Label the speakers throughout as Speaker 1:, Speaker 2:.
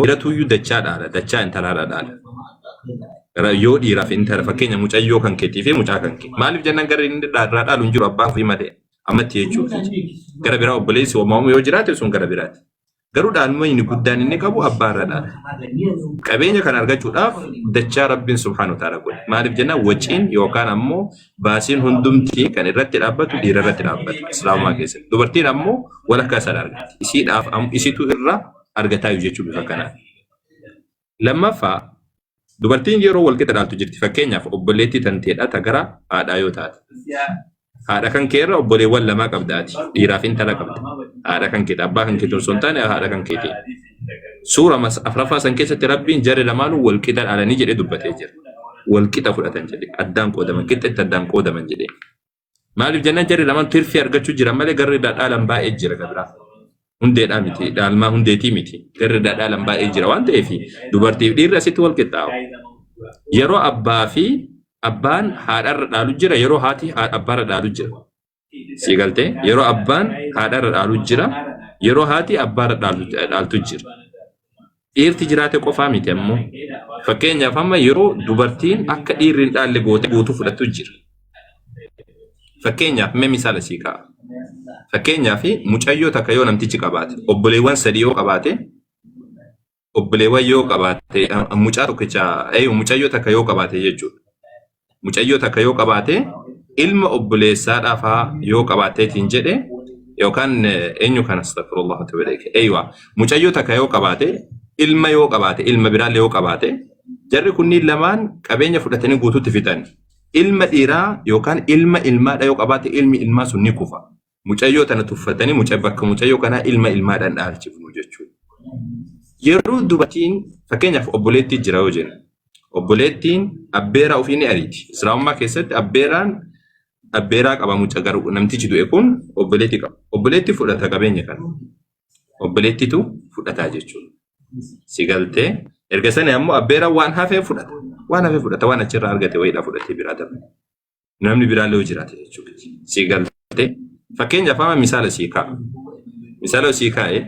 Speaker 1: dhiiratuyyuu dachaadhaadha. Dachaa intalaadhaadhaadha. Yoo dhiiraaf intala fakkeenya mucayyoo kan keetii fi mucaa kan kee. Maaliif jennaan gara inni irraa dhaalu hin jiru abbaa ofii malee ammatti jechuudha. Gara biraa obboleessi uumamu yoo jiraate sun gara biraati. Garuu dhaaluma inni guddaan inni qabu abbaa irra dhaala. Qabeenya kana argachuudhaaf dachaa Rabbiin subhaanahu ta'ala godhe. Maaliif jennaan waciin yookaan ammoo baasiin hundumtii kan irratti dhaabbatu dhiira irratti dhaabbata. Islaamaa keessatti. Dubartiin ammoo walakkaa isaa argatti. Isiidhaaf isitu irra argataa jechuu bifa kanaan. Lammaffaa dubartiin yeroo walqixa dhaaltu jirti. Fakkeenyaaf obboleettii tanteedha tagara haadhaa yoo taate. Haadha kan keerra obboleewwan lamaa qabdaati. Dhiiraaf intala qabda. Haadha kan keeti abbaa kan keeti osoo hin taane haadha kan keeti. Suura afraffaa san keessatti Rabbiin jarri lamaanuu walqixa dhaalanii jedhee dubbatee jira. Walqixa fudhatan jedhee addaan qoodaman qixxeetti addaan qoodaman jedhee. Maaliif jennaan jarri lamaan tirfii argachuu jira malee garri dhaalan baay'ee jira gabiraa. Hundeedhaa miti dhaalmaa hundeetii miti. Garri dhaalan baay'ee jira waan ta'eef dubartiif dhiirri asitti walqixxaawu. Yeroo abbaa fi abbaan haadharra dhaalu jira yeroo haati abbaarra dhaalu jira. Si galtee yeroo abbaan haadharra dhaalu jira yeroo haati abbaarra dhaaltu jira. Dhiirti jiraate qofaa miti ammoo fakkeenyaaf amma yeroo dubartiin akka dhiirri hin dhaalle goote guutuu fudhattu jira. Fakkeenyaaf mee misaala sii ka'a. Fakkeenyaaf mucayyoo takka yoo namtichi qabaate obboleewwan sadii yoo qabaate obboleewwan yoo qabaate mucaa tokkicha mucayyoo takka yoo qabaate jechuudha. Mucayyoo takka yoo qabaate ilma obboleessaadhaafaa yoo qabaateetiin jedhe yookaan eenyu kan astaghfirullah wa ta'ala mucayyoo takka yoo qabaate ilma yoo qabaate ilma biraallee yoo qabaate jarri kunniin lamaan qabeenya fudhatanii guutuutti fixan. Ilma dhiiraa yookaan ilma ilmaadha yoo qabaate ilmi ilmaa sun ni kufa. Mucayyoo tana tuffatanii bakka mucayyoo kanaa ilma ilmaadhaan dhaalchifnu jechuudha. Yeroo dubartiin fakkeenyaaf obboleettii jira yoo jennu. Obboleettiin abbeeraa ofii ni ariiti. Islaamummaa keessatti abbeeraa qaba mucaa garuu namtichi du'e kun obboleettii qaba. Obboleettii fudhata qabeenya kana. Obboleettiitu fudhataa jechuudha. Si galtee erga sana ammoo abbeeraa waan hafee fudhata. Waan hafee fudhata waan achirraa argate wayiidhaa fudhatee biraa darbe. Namni biraallee yoo jiraate jechuudha. Si galtee fakkeenyaaf amma misaala sii kaa'a. Misaala sii kaa'ee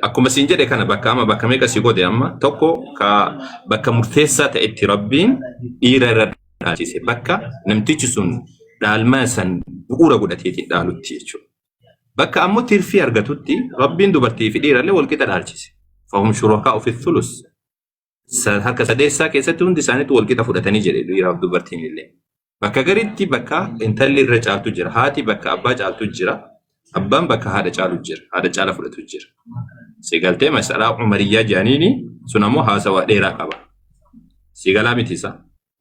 Speaker 1: akkuma siin jedhe kana bakka meeqa si godhe amma tokko ka bakka murteessaa ta'etti Rabbiin dhiira irra dhaalchise bakka namtichi sun dhaalmaa san bu'uura godhateetiin dhaalutti jechuudha. Bakka ammoo tirfii argatutti Rabbiin dubartii fi dhiirallee walqixa dhaalchise. Fahum shurakaa'u fi thulus. Harka sadeessaa keessatti hundi isaaniitu walqixa fudhatanii jedhe dhiiraaf dubartiin illee. Bakka garitti bakka intalli irra caaltu jira. Haati bakka abbaa caaltu jira. Abbaan bakka haadha caalu jira. Haadha caala fudhatu jira. Si galtee masalaa umariyyaa jaaniini sun ammoo haasawaa dheeraa qaba. Si galaa miti isaa.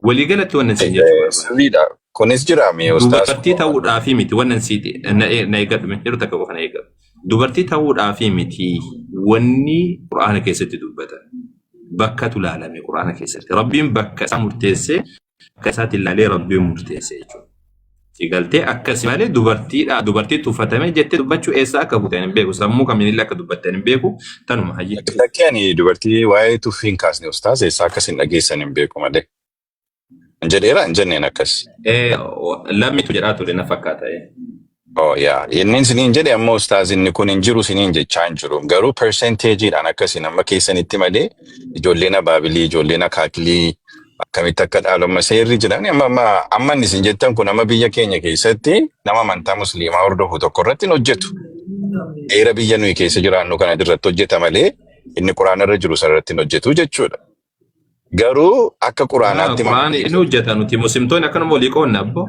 Speaker 1: Waliigalatti wannan siin jechuudha.
Speaker 2: Sirriidha. Kunis jiraame ustaas.
Speaker 1: Dubartii ta'uudhaafi miti wannan siiti na eeggadhu yeroo takka qofa na eeggadhu. Dubartii ta'uudhaafi miti wanni Qur'aana keessatti dubbatan. Bakka tulaalame Qur'aana keessatti. Rabbiin bakka isaa murteessee akka isaatti ilaalee Rabbiin murteessee jechuudha. Sigaltee akkasii malee dubartiidha. Dubartii tuffatame jettee dubbachuu eessaa akka buutan hin beeku. Sammuu kamiinillee akka dubbattan hin beeku. Tanuma hayyi.
Speaker 2: Lakkeen dubartii waa'ee tuffiin kaasne ustaas eessaa akkasiin dhageessan hin beeku malee. Jedheera hin jenneen akkas.
Speaker 1: Lammitu jedhaa ture na fakkaata.
Speaker 2: Oh yaa inni siniin jedhe ammoo ustaas inni kun hin jiru siniin jechaa hin jiru. Garuu percentageidhaan akkasiin amma keessanitti malee ijoolleen abaabilii ijoolleen akaakilii akkamitti akka dhaalummaa seerri jedhani amma inni isin jettan kun amma biyya keenya keessatti nama amantaa musliimaa hordofu tokko irratti hin hojjetu. Heera biyya nuyi keessa jiraannu kana irratti hojjeta malee inni quraana irra jiru sarratti hin hojjetu jechuudha. Garuu akka quraanaatti
Speaker 1: waan inni hojjeta nuti muslimtoonni akkanuma walii qoonna abbo.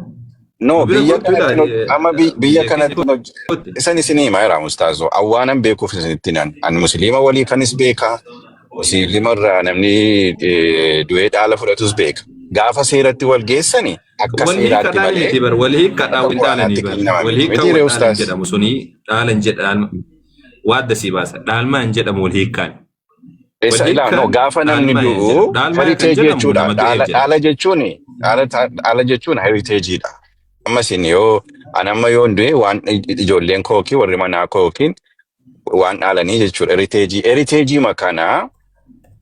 Speaker 2: No biyya kanatti isan isinii maayira mustaazo awwaanan beekuuf isinitti an musliima walii kanis beekaa. Musliima irraa namni du'ee dhaala fudhatus beeka. Gaafa seeratti wal geessani akka seeraatti malee
Speaker 1: walii kadhaa wal dhaalanii walii kadhaa jedhamu suni dhaalan jedhaan waadda si baasa dhaalmaan jedhamu walii kaan.
Speaker 2: Esa ilaano gaafa namni du'u heritage jechuudha. Dhaala jechuun heritageidha. Amma isin yoo anamma yoo du'e waan ijoolleen kookii warri manaa kookiin waan dhaalanii jechuudha. Heritage makanaa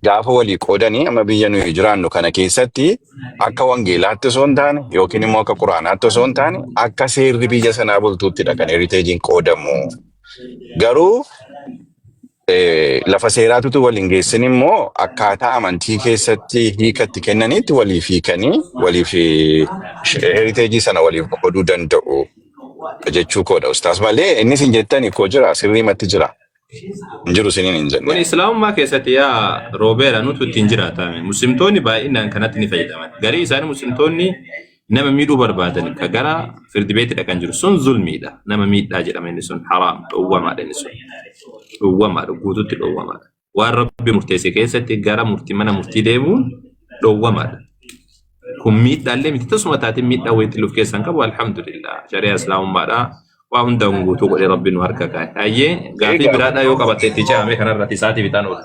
Speaker 2: gaafa walii qoodanii amma biyya nuyi jiraannu kana keessatti akka wangeelaatti osoo hin taane yookiin immoo akka quraanaatti osoo hin taane akka seerri biyya sanaa bultuutti kan heritagein qoodamu. Garuu lafa seeraatutu waliin geessin immoo akkaataa amantii keessatti hiikatti kennanitti waliif hiikanii waliif heriteejii sana waliif qooduu danda'u jechuu koodha ustaas malee innis hin jettani koo jira sirriimatti jira hin jiru siniin hin
Speaker 1: Kun
Speaker 2: jenne.
Speaker 1: Islaamummaa keessatti yaa Roobeera nuti ittiin jiraatame. Muslimtoonni baay'inaan kanatti ni fayyadaman. Garii isaanii muslimtoonni nama miidhuu barbaadan ka gara firdi beetidha kan jiru sun zulmiidha. Nama miidhaa jedhama inni sun haraam dhowwamaadha inni sun. Dhowwamaadha guutuutti dhowwamaadha. Waan Rabbi murteesse keessatti gara murtii mana murtii deemuun dhowwamaadha. Kun miidhaallee miti tasuma taatiin miidhaa wayiitti luuf keessan qabu alhamdulillah. Shari'a Islaamummaadha. Waa hundaan guutuu godhee Rabbi nu harka kaa'e. Hayyee gaafii biraadhaa yoo qabatte itti ce'ame kanarratti isaatii bitaan oolu.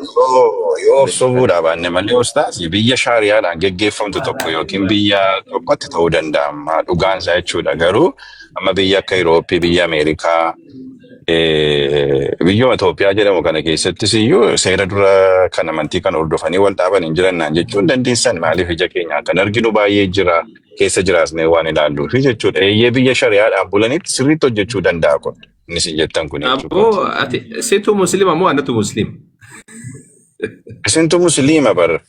Speaker 2: Yoo sobuudha baanne malee ustaas biyya shaariyaadhaan geggeeffamtu tokko yookiin biyya tokkotti ta'uu danda'ama dhugaansaa jechuudha. Garuu amma biyya akka Irooppii, biyya Ameerikaa, biyyooma Itoophiyaa jedhamu kana keessattis iyyuu seera dura kan amantii kan hordofanii wal dhaaban hin jirannaan jechuun dandeessan maaliif ija keenya kan arginu baay'ee jira keessa jiraasnee waan ilaalluuf jechuudha. Eeyyee biyya shari'aadhaan bulanitti sirriitti hojjechuu danda'a kun. Innis hin jettan kun jechuudha.
Speaker 1: Aboo ati situ muslima moo anatu muslim?
Speaker 2: Isintu musliima bar.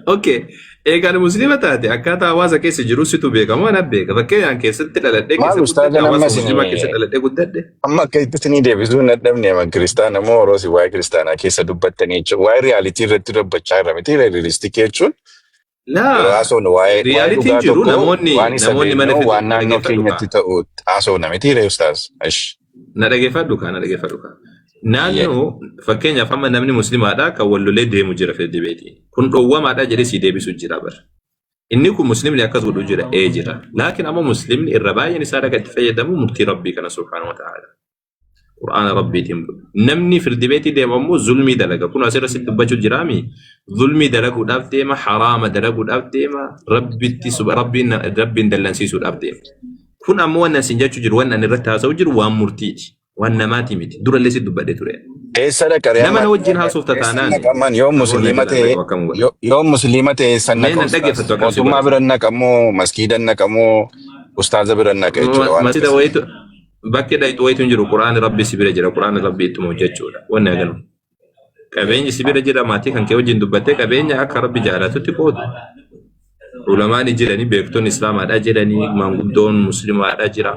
Speaker 1: Okay. Eegaan muslima taate akkaataa hawaasa keessa jiru situ beekamu ana beeka. Fakkeenyaan keessatti dhaladhee
Speaker 2: Maal ustaaza
Speaker 1: hawaasa
Speaker 2: nammas
Speaker 1: muslimaa keessatti dhaladhee guddadhe.
Speaker 2: amma akka itti ni deebisuu hin dadhabne ama kiristaana moo oroosi waa'ee kiristaanaa keessa dubbattanii jechuun waa'ee riyaalitii irratti dubbachaa irra miti realistikii jechuun
Speaker 1: Laa
Speaker 2: haasoon waa'ee
Speaker 1: riyaalitiin jiru namoonni
Speaker 2: waan isa
Speaker 1: namoonni mana
Speaker 2: beeknu waan naannoo
Speaker 1: dhaggeeffadhu
Speaker 2: keenyatti
Speaker 1: kaa.
Speaker 2: ta'u haasoon miti ree ustaas.
Speaker 1: Na dhaggeeffadhu kaa na dhaggeeffadhu kaa. Naannoo fakkeenyaaf amma namni muslimaadha kan wallolee deemu jira fedhi beeti. Kun dhowwamaadha jedhee si deebisu jira bara. Inni kun muslimni akkas godhu jira jira. Laakiin amma muslimni irra baay'een isaa dhaga itti fayyadamu murtii Rabbii kana subhaanahu wa ta'ala. Qur'aana Rabbiitiin bulu. Namni firdi beetii deemu ammoo zulmii dalaga. Kun asirratti dubbachuu jiraami. Zulmii dalaguudhaaf deema, haraama dalaguudhaaf deema, rabbiin dallansiisuudhaaf deema. Kun ammoo waan asin jechuu jiru, waan ani irratti haasa'u jiru waan murtiiti. Waan namaati miti. Durallee si dubbadhe ture.
Speaker 2: Eessa dhaqaree
Speaker 1: Nama na wajjin haasofta taanaan.
Speaker 2: yoo musliima ta'e sanna
Speaker 1: Mee na dhaggeeffatu akkam si
Speaker 2: mootummaa
Speaker 1: godha.
Speaker 2: bira naqamoo maskiida naqamoo ustaaza bira naqa jechuudha waan
Speaker 1: Masjida wayitu bakki dhayitu wayitu hin jiru. Qur'aani Rabbi si bira jira. Qur'aani Rabbi ittuma hojjechuudha. Wanni aganu. Qabeenyi si bira jira maatii kan kee wajjin dubbattee qabeenya akka Rabbi jaalatutti qoodu. Ulamaani jiranii beektonni Islaamaadhaa jiranii maanguddoon Muslimaadhaa jira.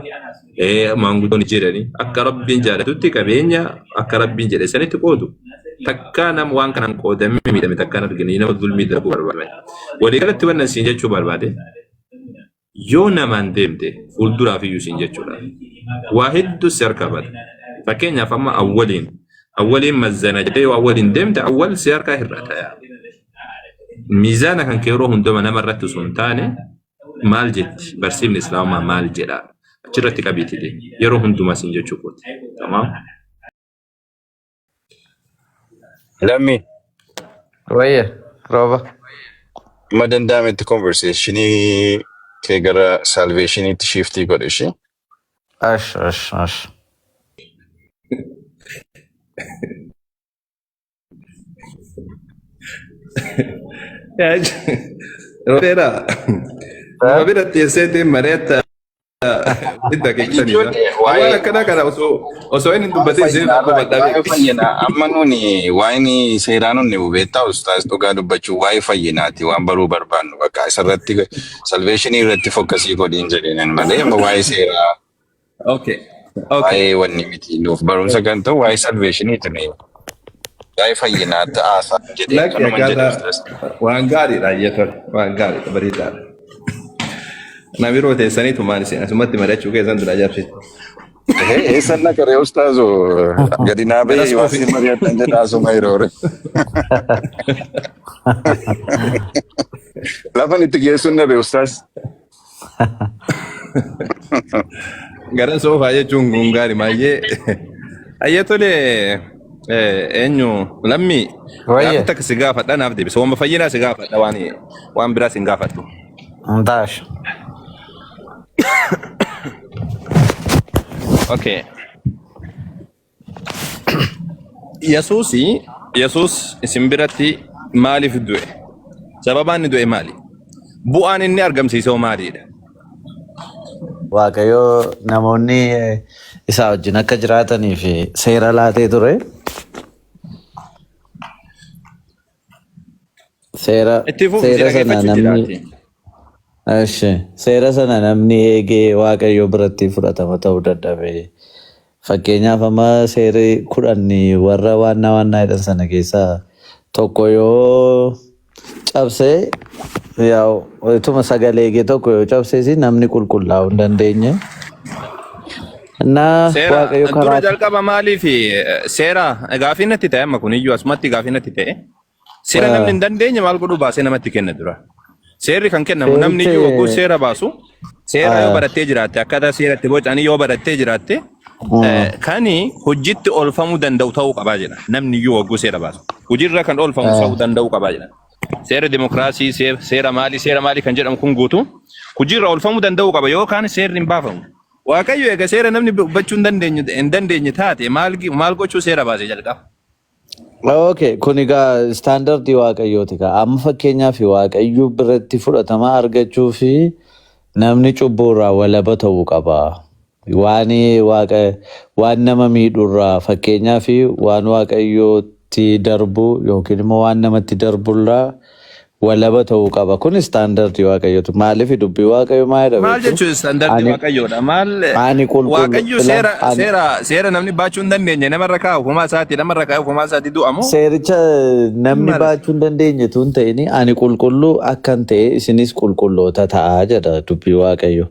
Speaker 1: Maanguddoon jiranii akka Rabbiin jaalatutti qabeenya akka Rabbiin jedhe sanitti qoodu. Takka nama waan kanaan qoodamee miidhame takkaan arginu nama zulmii dalaguu barbaade. Walii galatti waan siin jechuu barbaade yoo namaan deemte fuulduraaf iyyuu siin jechuudha. Waa hedduu si harkaa bada. Fakkeenyaaf amma awwaliin mazzana jedhee yoo awwaliin deemte awwal si harkaa hir'ata yaa. Miizaana kan kee yeroo hunduma nama irratti osoo hin taane maal jetti barsiifni Islaamaa maal jedha achirratti qabiitidhe yeroo hundumaa siin jechuu kooti. Tamaam.
Speaker 2: Lammi
Speaker 3: Wayya, rooba.
Speaker 2: amma danda'ametti conversationii kee gara salvationiitti shiftii godhe ishee.
Speaker 3: Ash.
Speaker 1: Robeera. Nama bira teesseetiin mareetta idda keeksaniidha. Waan akkana kana osoo inni dubbatee isheen akka
Speaker 2: Waa'ee
Speaker 1: badhaabee.
Speaker 2: fayyinaa amma nuni waa'ee seeraa nuni hubeettaa ustaas dhugaa dubbachuu waa'ee fayyinaati waan baruu barbaannu bakka isarratti salveeshinii irratti fokkasii godhiin jedheen malee amma waa'ee seeraa
Speaker 1: Okay.
Speaker 2: waa'ee wanni miti nuuf barumsa kan ta'u waa'ee salveeshiniiti ne waa'ee fayyinaa ta'aasaa jedhee
Speaker 1: Lakki
Speaker 2: kanuma jedhe
Speaker 1: akkaataa
Speaker 2: ustaas.
Speaker 1: waan gaariidha jechuudha. Waan gaariidha bareedaadha. Na biroo teessaniitu maal isin asumatti mari'achuu keessan dura ajaa'ibsiisa.
Speaker 2: Eessan naqaree ustaazoo gadi naa bahee waan isin mari'attan jedhaa asuma yeroore. Lafan itti geessuun dhabe ustaas.
Speaker 1: Gara soofaa jechuun kun gaarii maayyee. Ayyee tole eenyu lammi
Speaker 3: Wayya.
Speaker 1: gaafa takka si gaafadha naaf deebisa. Waan fayyinaa si gaafadha waan biraa si hin gaafadhu.
Speaker 3: Dash.
Speaker 1: Okay. Yesuus isin biratti maaliif du'e? Sababaan inni du'e maali? Bu'aan inni argamsiisoo maaliidha?
Speaker 3: Waaqayyo namoonni isaa wajjin akka jiraatanii fi seera laatee ture. Seera
Speaker 1: Itti fufu
Speaker 3: seera
Speaker 1: jira
Speaker 3: sana
Speaker 1: geeffachuu
Speaker 3: namni
Speaker 1: jiraate.
Speaker 3: seera sana namni eegee Waaqayyo biratti fudhatama ta'uu dadhabe. Fakkeenyaaf amma seerri 10 warra waannaa jedhan sana keessaa tokko yoo cabsee ituma sagalee eegee tokko yoo cabsee namni qulqullaa'uu hin dandeenye. Innaa
Speaker 1: Seera
Speaker 3: Waaqayyo
Speaker 1: dura
Speaker 3: karaa
Speaker 1: jalqaba maaliif seera gaafiin natti ta'e amma kun iyyuu asumatti gaafiin natti ta'e. Seera namni hin dandeenye maal godhuu baasee namatti kenna dura. Seerri kan kennamu namni iyyuu wagguu seera baasu seera yoo barattee jiraatte akkaataa seeratti bocanii yoo barattee jiraatte kani hojiitti oolfamuu danda'u ta'uu qabaa jedha. Namni iyyuu wagguu seera baasu. Hojiirra kan oolfamu ta'uu danda'u qabaa jedha. Seera dimokiraasii, seera maalii kan jedhamu kun guutuu hojiirra oolfamuu danda'u qaba yookaan seerri hin baafamu. Waaqayyo eega seera namni hubachuu hin dandeenye taate maal gochuu seera baasee jalqaba.
Speaker 3: Okay, kun egaa istaandardii Waaqayyooti. Amma fakkeenyaaf Waaqayyo biratti fudhatama argachuu fi namni cubbuurraa walaba ta'uu qaba. Waan nama miidhurraa fakkeenyaaf waan Waaqayyootti darbu yookiin immoo waan namatti darbulraa walaba ta'uu qaba. Kun istaandardii Waaqayyooti. Maaliif dubbii Waaqayyo maa jedhama?
Speaker 1: Maal jechuun istaandardii Waaqayyoodha?
Speaker 3: Ani
Speaker 1: Waaqayyo seera namni baachuu hin dandeenye namarra kaa'u homaa isaati du'amu.
Speaker 3: Seericha namni baachuu hin dandeenye tun ta'ini ani qulqulluu akkan ta'e isinis qulqulloota ta'aa jedha dubbii Waaqayyo.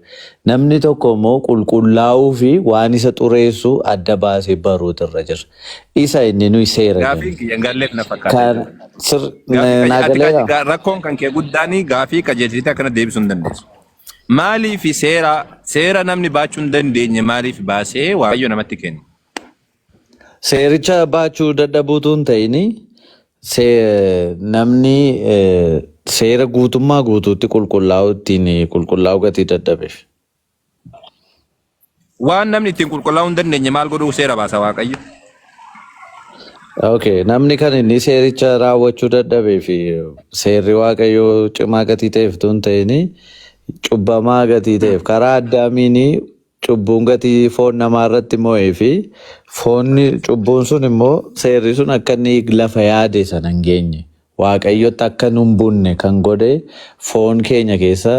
Speaker 3: Namni tokko immoo qulqullaa'uu fi waan isa xureessu adda baasee baruutu irra jira. Isa inni nuyi seera
Speaker 1: Gaafii kiyyan galleef na fakkaata. Rakkoon kan kee guddaanii gaafii qajeelchitee akkana deebisuu hin dandeessu. Maaliif seera namni baachuu hin dandeenye maaliif baasee Waaqayyo namatti kenna?
Speaker 3: Seericha baachuu dadhabuutu hin ta'ini namni seera guutummaa guutuutti qulqullaa'u ittiin qulqullaa'u gatii dadhabeef.
Speaker 1: Waan namni ittiin qulqullaa'uu hin dandeenye maal godhuu seera baasa Waaqayyo?
Speaker 3: Okay, namni kan inni seericha raawwachuu dadhabee fi seerri Waaqayyoo cimaa gatii ta'eef tun ta'ini cubbamaa gatii ta'eef karaa Addaamiin cubbuun gatii foon namaa irratti mo'ee fi foonni cubbuun sun immoo seerri sun akka inni lafa yaade sana hin geenye. Waaqayyotti akka nun bunne kan godhe foon keenya keessa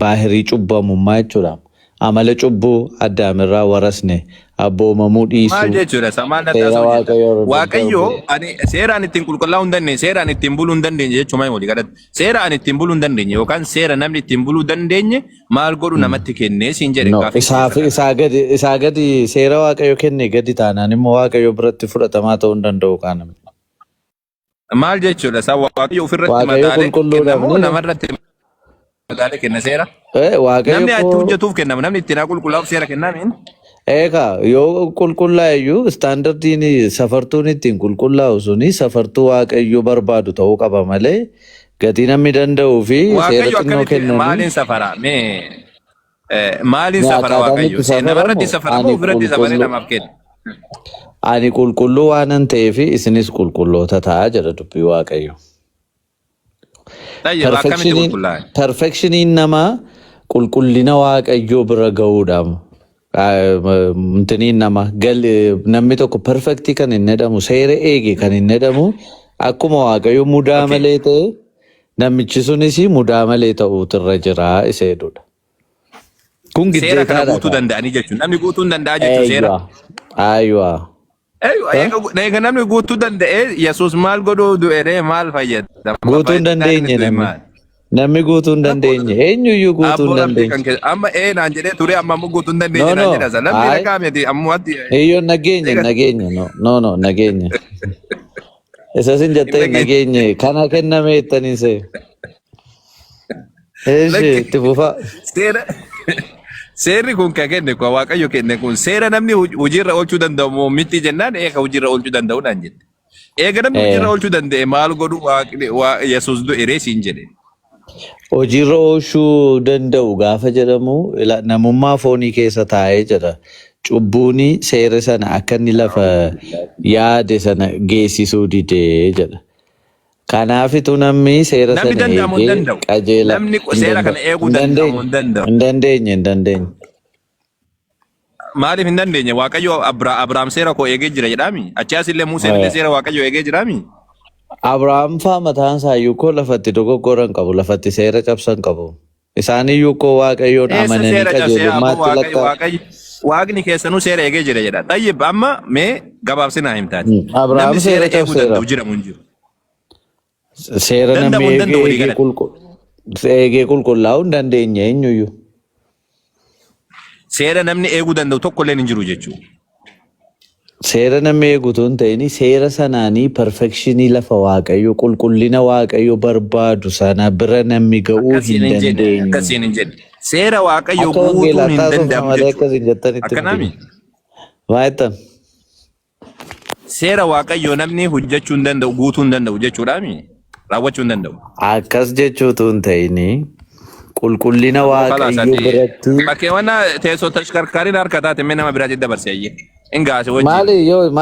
Speaker 3: baahirii cubbamummaa jechuudha. Amala cubbuu Addaamirraa warasne abboomamuu dhiisuu.
Speaker 1: Maal jechuudha? Samaan adda Waaqayyo seeraan ittiin qulqullaa'uu hin dandeenye, seeraan ittiin buluu hin dandeenye jechuudha walii galatti. Seeraan ittiin buluu hin dandeenye yookaan seera namni ittiin buluu dandeenye maal godhu namatti kennee siin jedhe
Speaker 3: isaa gadi seera Waaqayyo kenne gadi taanaan immoo Waaqayyo biratti fudhatamaa ta'uu hin danda'u qaana.
Speaker 1: Maal jechuudha? Waaqayyo ofirratti madaalee kennamu namarratti madaalee kenna seera. Namni itti hojjetuuf kennama. Namni ittiin qulqullaa'uuf seera kennamiin.
Speaker 3: Egaa yoo qulqullaa'eyyuu istaandardiin safartuun ittiin qulqullaa'u suni safartuu Waaqayyo barbaadu ta'uu qaba malee gatii namni danda'uu fi seera xinnoo kennamu.
Speaker 1: Maaliin safara? Maaliin safara Waaqayyo? Namarratti safara moo ofirratti safaree namaaf kenna?
Speaker 3: Ani qulqulluu waanan ta'eef isinis qulqulloota ta'aa jedha dubbii Waaqayyo. Perfectioniin namaa qulqullina Waaqayyoo bira ga'uudhaaf. Namni tokko perfectii kan hin jedhamu seera eege kan hin jedhamu akkuma Waaqayyo mudaa malee ta'e namichi sunis mudaa malee ta'uutu irra jira isa jedhudha. Kun
Speaker 1: seera kana guutuu danda'anii jechuun namni guutuu hin danda'a jechuun seera.
Speaker 3: Ayyuwaa.
Speaker 1: Egaa namni guutuu danda'e Yesuus maal godhuu du'ee maal fayyada?
Speaker 3: Guutuu hin dandeenye namni guutuu hin dandeenye eenyuyyuu guutuu hin dandeenye.
Speaker 1: Amma naan jedhee ture amma ammoo guutuu hin dandeenye naan jedhasa. Namni dhagaa miti ammuwaatti.
Speaker 3: Eeyyoo nageenya nageenya. Isa sin jettee nageenya kana kenname jettanii see. Eeshi itti fufa.
Speaker 1: Seerri kun kan kenne kun Waaqayyo kenne kun seera namni hojiirra oolchuu danda'u moo miti jennaan eega hojiirra oolchuu danda'u naan jette. Eega namni hojiirra oolchuu danda'e maal godhu Yesuus du'e siin jedhe.
Speaker 3: Hojiirra oolchuu danda'u gaafa jedhamu namummaa foonii keessa taa'ee jedha. Cubbuuni seera sana akka inni lafa yaade sana geessisuu didee jedha. Kanaafitu namni seera sana eegee qajeela.
Speaker 1: Namni seera kana eeguu danda'u hin danda'u.
Speaker 3: Hin dandeenye.
Speaker 1: maaliif hin dandeenye waaqayyo Abrahaam seera koo eegee jira jedhaami. Achi asillee Museen illee seera waaqayyo eegee jiraami.
Speaker 3: Abrahaam faa mataan isaayyuu koo lafatti dogoggoran qabu, lafatti seera cabsan qabu. Isaaniyyuu koo waaqayyoon
Speaker 1: Eessa
Speaker 3: amananii
Speaker 1: seera cabsee
Speaker 3: qajeelummaatti lakkaa.
Speaker 1: Waaqni keessanuu seera eegee jira jedha. Xayyib amma mee gabaabsinaa himtaati.
Speaker 3: Abrahaam
Speaker 1: Namni seera
Speaker 3: seera
Speaker 1: eeguu
Speaker 3: cabseera.
Speaker 1: danda'u jiramu hin jiru.
Speaker 3: Seera namni
Speaker 1: Danda'u hin danda'u walii
Speaker 3: eegee qulqullaa'uu hin dandeenye eenyuyyuu.
Speaker 1: Seera namni eeguu danda'u tokkolleen hin jiru jechuudha.
Speaker 3: Seera namni eegutu hin ta'in seera sanaanii perfekshinii lafa waaqayyo qulqullina waaqayyo barbaadu sana bira namni ga'uu hin dandeenyu.
Speaker 1: Akkasiin hin jedhe. Seera waaqayyo
Speaker 3: Akka
Speaker 1: guutuun
Speaker 3: wangeelaa
Speaker 1: hin
Speaker 3: taasifama
Speaker 1: danda'amu
Speaker 3: malee
Speaker 1: jechuudha.
Speaker 3: akkas hin jettanitti
Speaker 1: Akkanaami.
Speaker 3: Maayettan.
Speaker 1: Seera waaqayyo namni hojjechuu hin danda'u guutuu hin danda'u jechuudhaami. Raawwachuu hin danda'u.
Speaker 3: Akkas jechuutu hin ta'in qulqullina waaqayyo biratti.
Speaker 1: Bakkeewwan teessoo tashkarkaariin harka taate mee nama biraatti dabarse ayyee. Ingaa si wajjin.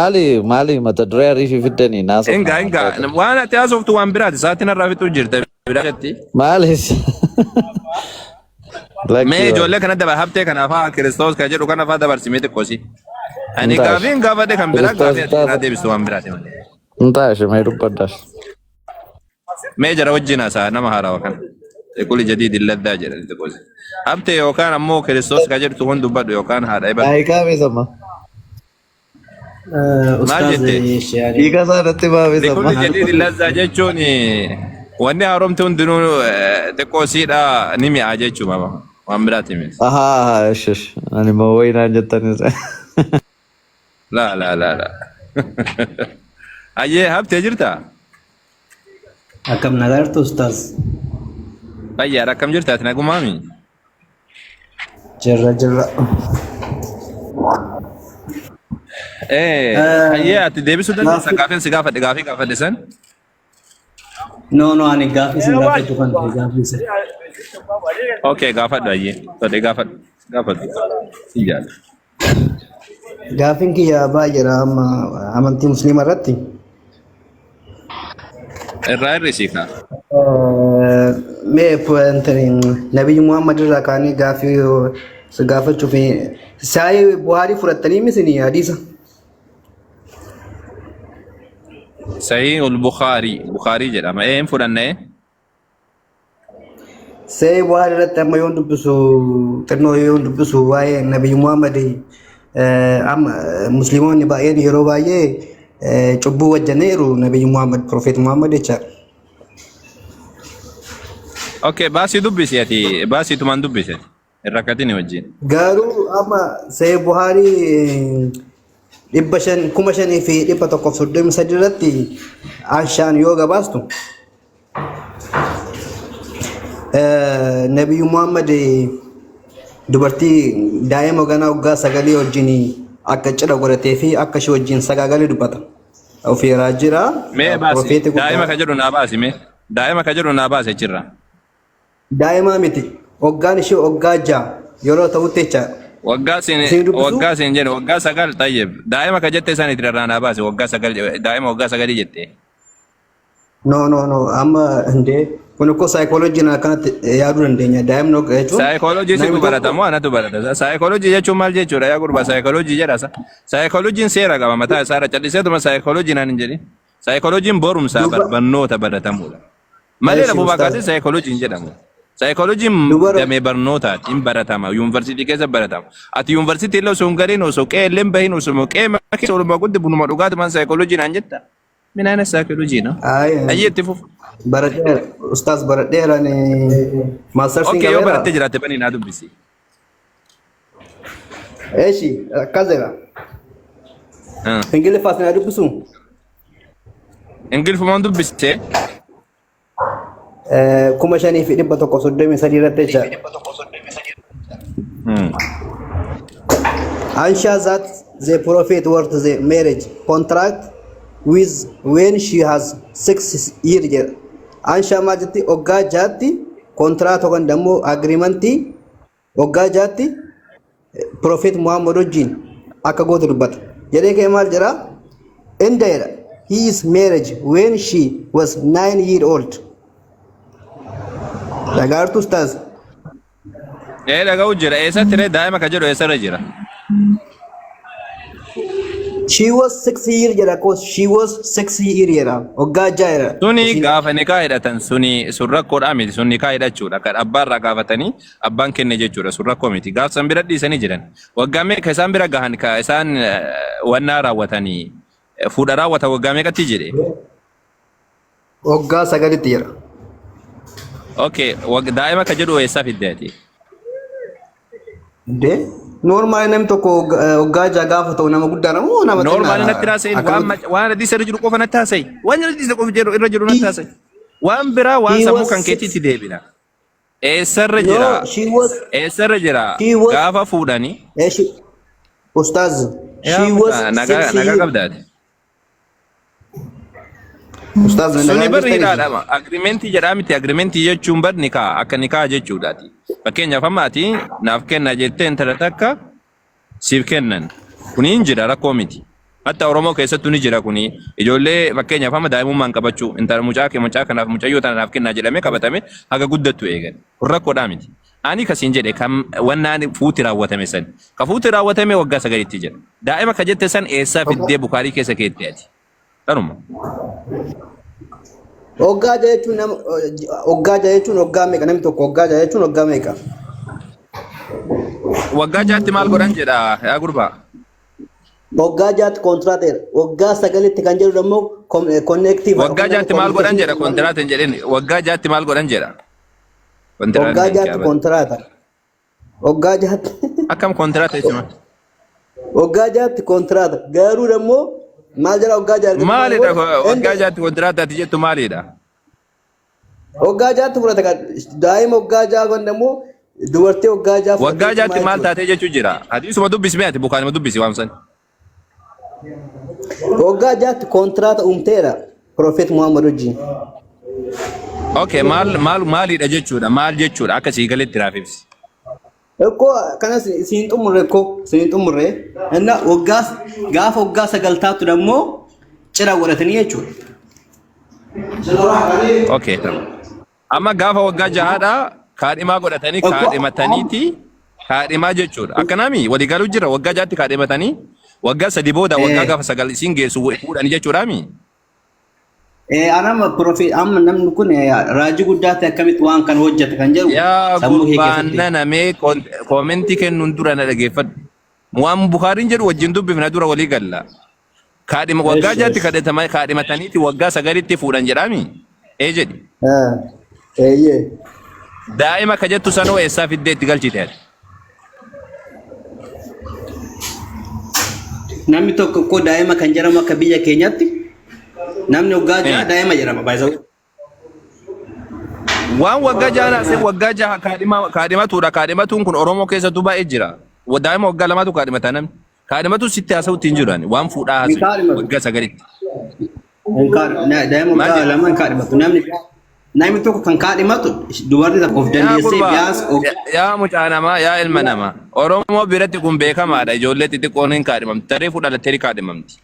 Speaker 3: Maali mata duree ariifii fiddanii naasoo.
Speaker 1: Ingaa waan ati haasoftu waan biraati sa'aatiin irraa fixuu jirta biraatti.
Speaker 3: Maalis.
Speaker 1: Mee ijoollee kana daba haftee kana afaa Kiristoos kan jedhu kana afaa dabarsimee xiqqoosi. Ani gaafiin gaafadhe kan biraa gaafii ati irraa deebistu waan biraati malee.
Speaker 3: Ntaashe mee dubbaddaas.
Speaker 1: Mee jara wajjin haasaa nama haarawaa kana. Kuli jadiid illaddaa jedhan xiqqoosi. Haftee yookaan ammoo Kiristoos kan jedhu kun dubbadhu yookaan haadha ibadhu.
Speaker 3: Daayikaa beesama.
Speaker 1: Maal jettee?
Speaker 3: Dhiiga isaanitti baafisama.
Speaker 1: Kuli jadiid illaddaa jechuun wanni haaromti hundinuu xiqqoosiidha ni mi'aa jechuudha waan biraati miti.
Speaker 3: Ahaa ish ani ma waynaan jettanis.
Speaker 1: La. Ayyee haftee jirtaa?
Speaker 4: Akkam nagartu ustaz.
Speaker 1: Fayyaadha akkam jirta ati nagumaami?
Speaker 4: Jirra.
Speaker 1: Ayyee ati deebisuu dandeessa gaaffiin si gaafadhe gaafii gaafadhe san?
Speaker 4: No, ani gaafii sin gaafatu kan ta'e gaafii sin.
Speaker 1: Okay gaafadhu ayyee tole gaafadhu si jaala.
Speaker 4: Gaafiin kiyya baay'eedha amma amantii musliima irratti.
Speaker 1: Irraa hir'isii kaa.
Speaker 4: Mee Nabiyyi Muhammad irraa kaanii gaafii si gaafachuuf saayii Buhaarii fudhattanii misinii hadiisa.
Speaker 1: Sahih al-Bukhari jedhama. Hin fudhanne?
Speaker 4: Saayii Buhaarii irratti amma yoon dubbisu xinnoo yoon dubbisu waa'ee Nabiyyi Muhammad amma musliimoonni baay'een yeroo baay'ee cubbuu wajjaneeru Nabiyyi Muhammad Profeet Muhammad jechaadha.
Speaker 1: Okay baasii dubbisi ati baasii tumaan dubbise irra katini wajjin.
Speaker 4: Garuu amma Saayii Buhaarii 5,533 irratti anshaan yoo gabaastu Nabiyyu Muhammad dubartii daa'ima ganaa waggaa 9 wajjin akka cidha godhatee fi akka ishee wajjin sagaagalee dubbata. Ofiiraa jira.
Speaker 1: Mee baasi daa'ima ka jedhu naa baasi mee daa'ima ka jedhu naa baasi jirra.
Speaker 4: Daa'ima miti waggaan ishee waggaa 6 yeroo ta'utti jechaadha.
Speaker 1: Waggaa siin jedhe waggaa 9 tayyib daa'ima ka jette isaan itti irraa naa baasi waggaa 9 daa'ima waggaa 9 jette.
Speaker 4: No amma indee kun ko psychology na kanatti yaaduu dandeenya daa'imni waggaa jechuun.
Speaker 1: Psychology si baratamu anatu barata. Psychology jechuun maal jechuudha yaa gurba psychology jedhasa. Psychology seera qaba mataa isaa irra calliseetuma psychology naan hin jedhin. Psychology borumsa barnoota baratamudha. Malee lafu bakkaatti psychology jedhamu. Psychology damee barnootaati hin baratama yuunivarsiitii keessa baratama. Ati yuunivarsiitii illee osoo hin galiin osoo qe'ellee hin bahin osoo qe'ee keessa walumaa guddi bunuma dhugaatumaan psychology naan jetta. Minaan psychology na. Ayyeetti fufu.
Speaker 4: Baradheera ustaas baradheera ni maastar
Speaker 1: Okay yoo barattee jiraatte banii naa dubbisi.
Speaker 4: Eeshi akkas jedha. Ingiliffaas na dubbisu.
Speaker 1: Ingiliffumaan dubbiste.
Speaker 4: 5,133 irratti jechaadha. Ansha that the prophet worked the marriage contract with when she has 6 years. Ansha maal jetti waggaa 6tti kontiraatii yookaan immoo agreementii waggaa 6tti Prophet Muhammad wajjin akka gootu dubbata. Jedhee kee maal jedha? Indeed, his marriage when she was 9 years old. Dhagaartu ustaas.
Speaker 1: Dhaga'u jira. Eessatti daa'ima ka jedhu eessarra jira?
Speaker 4: She was 6 years jira cause she was 6 years jira. Oggaa jaira.
Speaker 1: Suni gaafa nikaa hidhatan suni sun rakkoodhaa miti sun nikaa hidhachuudha kan abbaarraa gaafatanii abbaan kenne jechuudha sun rakkoo miti gaaf san bira dhiisanii jiran waggaa meeqa isaan bira gahan ka isaan wannaa raawwatanii fuudha raawwata waggaa meeqatti jedhe.
Speaker 4: Oggaa 9 jira.
Speaker 1: Okay daa'ima ka jedhu eessaa fiddeeti.
Speaker 4: De normal namni tokko oggaa jaa gaafa ta'u nama guddaa namoo nama xinnaa.
Speaker 1: Normal natti haasa'in waan adii irra jiru qofa natti haasa'in waan adii irra jiru natti haasa'in waan biraa waan sammuu kan keetiitti deebina. Eessarra jira eessarra jira gaafa fuudhanii.
Speaker 4: Ustaaz. She was 6 years.
Speaker 1: Nagaa qabdaati.
Speaker 4: Ustaaz
Speaker 1: suni barriidhaadha agrimentii jedhaa miti agrimentii jechuun bar nikaa akka nikaa jechuudhaati fakkeenyaaf ammaati naaf kenna jettee intala takka siif kennan kuni hin jira rakkoo miti hatta oromoo keessattuu ni jira kuni ijoollee fakkeenyaaf amma daa'imummaan qabachuu intala mucaa kanaaf mucayyoo tana naaf kennaa jedhamee qabatame haga guddattu eegan kun rakkoodhaa miti ani kasiin jedhe kan wannaan fuuti raawwatame san ka fuuti raawwatame waggaa 9 jedha daa'ima ka jette san eessaa fiddee bukaarii keessa keetteeti. Tanuma.
Speaker 4: Oggaa jechuun nama oggaa jechuun oggaa meeqa namni tokko oggaa jechuun oggaa meeqa?
Speaker 1: Waggaa jaatti maal godhan jedha yaa gurbaa.
Speaker 4: Oggaa jaatti kontiraateera. Oggaa 9tti kan jedhu immoo konneektiiv.
Speaker 1: Waggaa jaatti maal godhan jedha kontiraateen jedheen waggaa jaatti maal godhan jedha.
Speaker 4: Oggaa jaatti kontiraata. Oggaa jaatti.
Speaker 1: Akkam kontiraata jechuun.
Speaker 4: Oggaa jaatti kontiraata garuu immoo maal jala oggaa jaatti.
Speaker 1: Maalidha waggaa jaatti kontiraataati jettu maalidha.
Speaker 4: Oggaa jaatti fudhata kan daa'ima oggaa jaa gondamoo dubartii oggaa jaa fudhata.
Speaker 1: Waggaa jaatti maal taatee jechuu jira. Hadiisuma dubbismee ati bukaanima dubbisi waamsan.
Speaker 4: Oggaa jaatti kontiraata uumteera Profeet Muhammad wajjin.
Speaker 1: Okay maalidha jechuudha maal jechuudha akka sii galetti raafibsi.
Speaker 4: Eko kanas siin xumurre ko siin xumurre enna waggaa gaafa waggaa 9 taatu dammoo cira godhatanii jechuudha.
Speaker 1: Okay amma gaafa waggaa 6dha kaadhimaa godhatanii kaadhimataniiti kaadhimaa jechuudha akkanami walii galuu jira waggaa 6tti kaadhimatanii waggaa 3 booda waggaa gaafa 9 isiin geessu fuudhanii jechuudhaami.
Speaker 4: Anama Profeet amma namni kun raajii guddaa ta'e akkamitti waan kan hojjete kan jedhu
Speaker 1: sammuu keessatti yaa namee koomentii kennuun dura na dhageeffadhu waan Bukaariin jedhu wajjin dubbifna dura walii galla kaadhima waggaa 6tti kaadhimataniiti waggaa 9tti fuudhan jedhaami jedhi
Speaker 4: eeyyee
Speaker 1: daa'ima ka jettu sanoo eessaa fiddee itti galchite
Speaker 4: namni tokko ko daa'ima kan jedhamu akka biyya keenyatti namni waggaa 6 daa'ima jedhama baay'isoo.
Speaker 1: Waan waggaa 6 se waggaa 6 kaadhimatuudha kaadhimatuun kun Oromoo keessattuu baay'ee jira. Daa'ima waggaa 2tu kaadhimata namni. Kaadhimatu sitti haasa'utti hin jiran waan fuudhaa haasa'u waggaa 9tti.
Speaker 4: Daa'ima waggaa 2 kaadhimatu namni tokko kan kaadhimatu dubartii tokko of dandeessee biyaas.
Speaker 1: Yaa mucaa namaa yaa ilma namaa Oromoo biratti kun beekamaadha ijoollee xixiqqoon hin kaadhimamti taree fuudhalatee kaadhimamti.